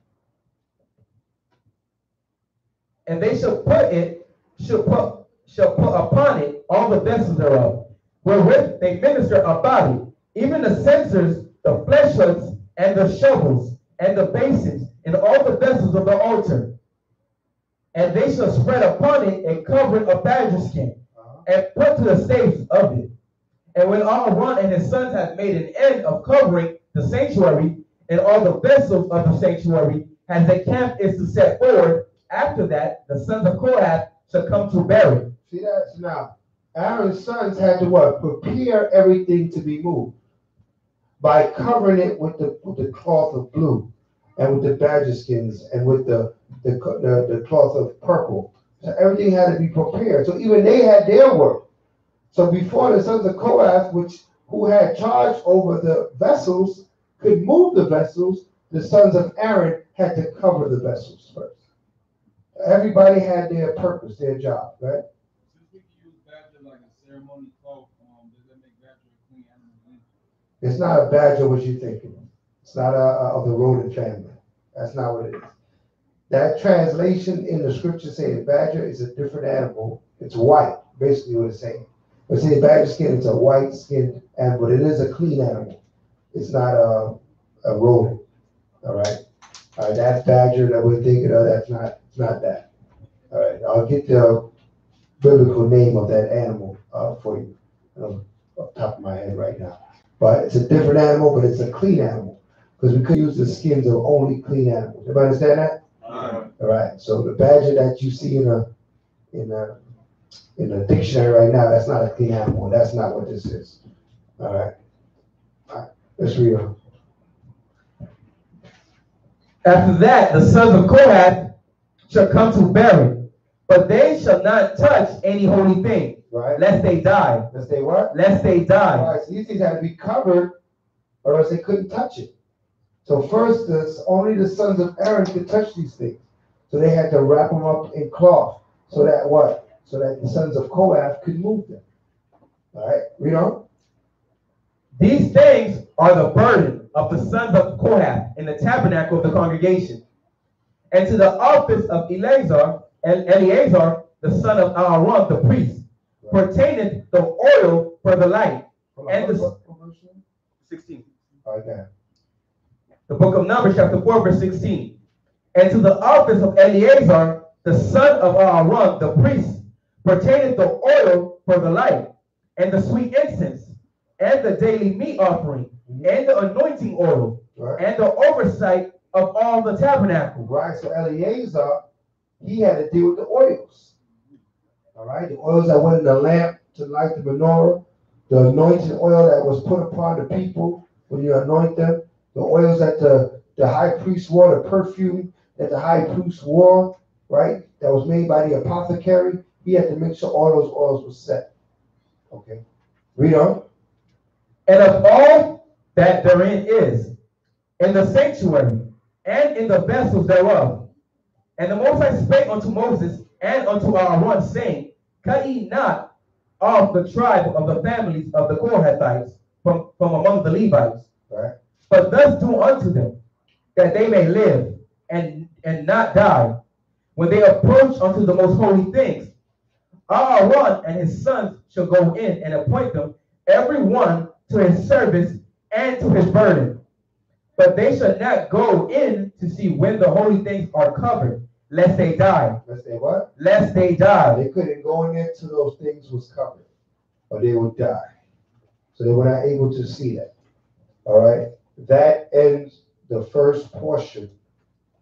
B: and they shall put upon it all the vessels thereof, wherewith they minister about it, even the censers, the flesh hooks, and the shovels, and the basins, and all the vessels of the altar. And they shall spread upon it a covering of badger skin, and put to the staves of it. And when Aaron and his sons have made an end of covering the sanctuary, and all the vessels of the sanctuary, as the camp is to set forward, after that, the sons of Kohath shall come to bear it.
A: See that? So now, Aaron's sons had to what? Prepare everything to be moved by covering it with the cloth of blue, and with the badger skins, and with the cloth of purple. So everything had to be prepared. So even they had their work. So before the sons of Kohath, who had charge over the vessels, could move the vessels, the sons of Aaron had to cover the vessels first. Everybody had their purpose, their job, right?
E: Since we can use badger like a ceremony cloth, does that make badger a clean animal?
A: It's not a badger what you're thinking. It's not of the rodent family. That's not what it is. That translation in the scripture saying badger is a different animal. It's white, basically what it's saying. But say badger skin, it's a white skinned animal, but it is a clean animal. It's not a rodent. All right. That badger that we're thinking of, it's not that. All right. I'll get the biblical name of that animal for you. Off the top of my head right now. But it's a different animal, but it's a clean animal. Because we could use the skins of only clean animals. Everybody understand that? All right. So the badger that you see in a dictionary right now, that's not a clean animal. That's not what this is. All right. Let's read on.
B: After that, the sons of Kohath shall come to bear it, but they shall not touch any holy thing,
A: right?
B: Lest they die.
A: Lest they what?
B: Lest they die.
A: All right, so these things had to be covered, or else they couldn't touch it. So first, only the sons of Aaron could touch these things. So they had to wrap them up in cloth, so that what? So that the sons of Kohath could move them. All right, read on.
B: These things are the burden of the sons of Kohath in the tabernacle of the congregation. And to the office of Eleazar, the son of Aaron, the priest, pertaineth the oil for the light. And the 16.
A: All right, now.
B: The book of Numbers, chapter 4, verse 16. And to the office of Eleazar, the son of Aaron, the priest, pertaineth the oil for the light, and the sweet incense, and the daily meat offering, and the anointing oil, and the oversight of all the tabernacle.
A: Right, so Eleazar, he had to deal with the oils. All right, the oils that went in the lamp to light the menorah, the anointing oil that was put upon the people when you anoint them, the oils that the high priest wore, the perfume that the high priest wore, right, that was made by the apothecary. He had to make sure all those oils were set. Okay, read on.
B: And of all that therein is, in the sanctuary, and in the vessels thereof. And the Most High spake unto Moses and unto Aaron, saying, Cut ye not off the tribe of the families of the Kohathites from among the Levites,
A: right,
B: but thus do unto them, that they may live and not die, when they approach unto the most holy things. Aaron and his sons shall go in and appoint them, every one to his service and to his burden. But they shall not go in to see when the holy things are covered, lest they die.
A: Lest they what?
B: Lest they die.
A: They couldn't go in there till those things was covered, or they would die. So they were not able to see that. All right? That ends the first portion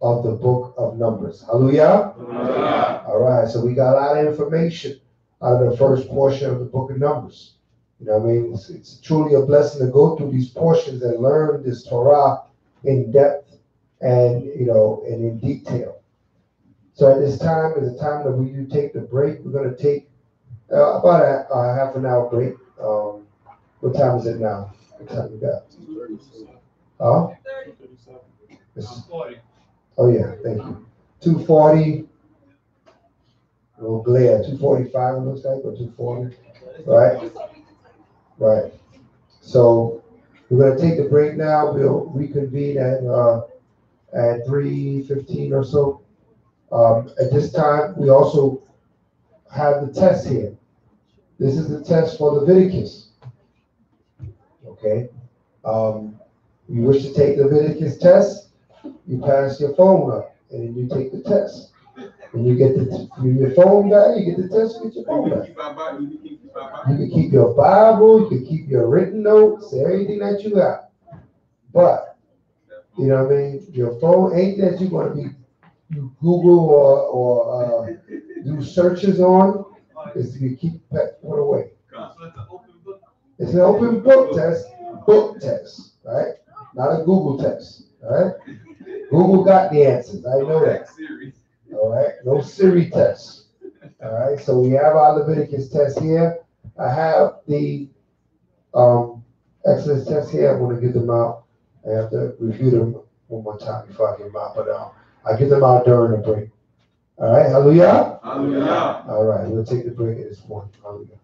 A: of the book of Numbers. Hallelujah? Hallelujah. All right, so we got a lot of information out of the first portion of the book of Numbers. You know what I mean? It's truly a blessing to go through these portions and learn this Torah in depth and, and in detail. So at this time is the time that we take the break. We're going to take about a half an hour break. What time is it now? What time we got? 2:40. Oh yeah, thank you. 2:40. A little glare. 2:45 it looks like, or 2:40. Right? Right. So we're going to take the break now. We'll reconvene at 3:15 or so. At this time, we also have the test here. This is the test for Leviticus. Okay? You wish to take the Leviticus test, you pass your phone up, and then you take the test. When you get your phone back, you get the test, get your phone back. You can keep your Bible, you can keep your written notes, everything that you got. But, you know what I mean? Your phone ain't that you're going to be you Google or do searches on. Is to keep that one away. It's an open book test, right? Not a Google test, all right? Google got the answers, I know that. All right, no Siri test. All right, so we have our Leviticus test here. I have the Exodus test here. I'm going to get them out. I have to review them one more time before I get them out, but I'll get them out during the break. All right, hallelujah? Hallelujah. All right, we'll take the break at this point. Hallelujah.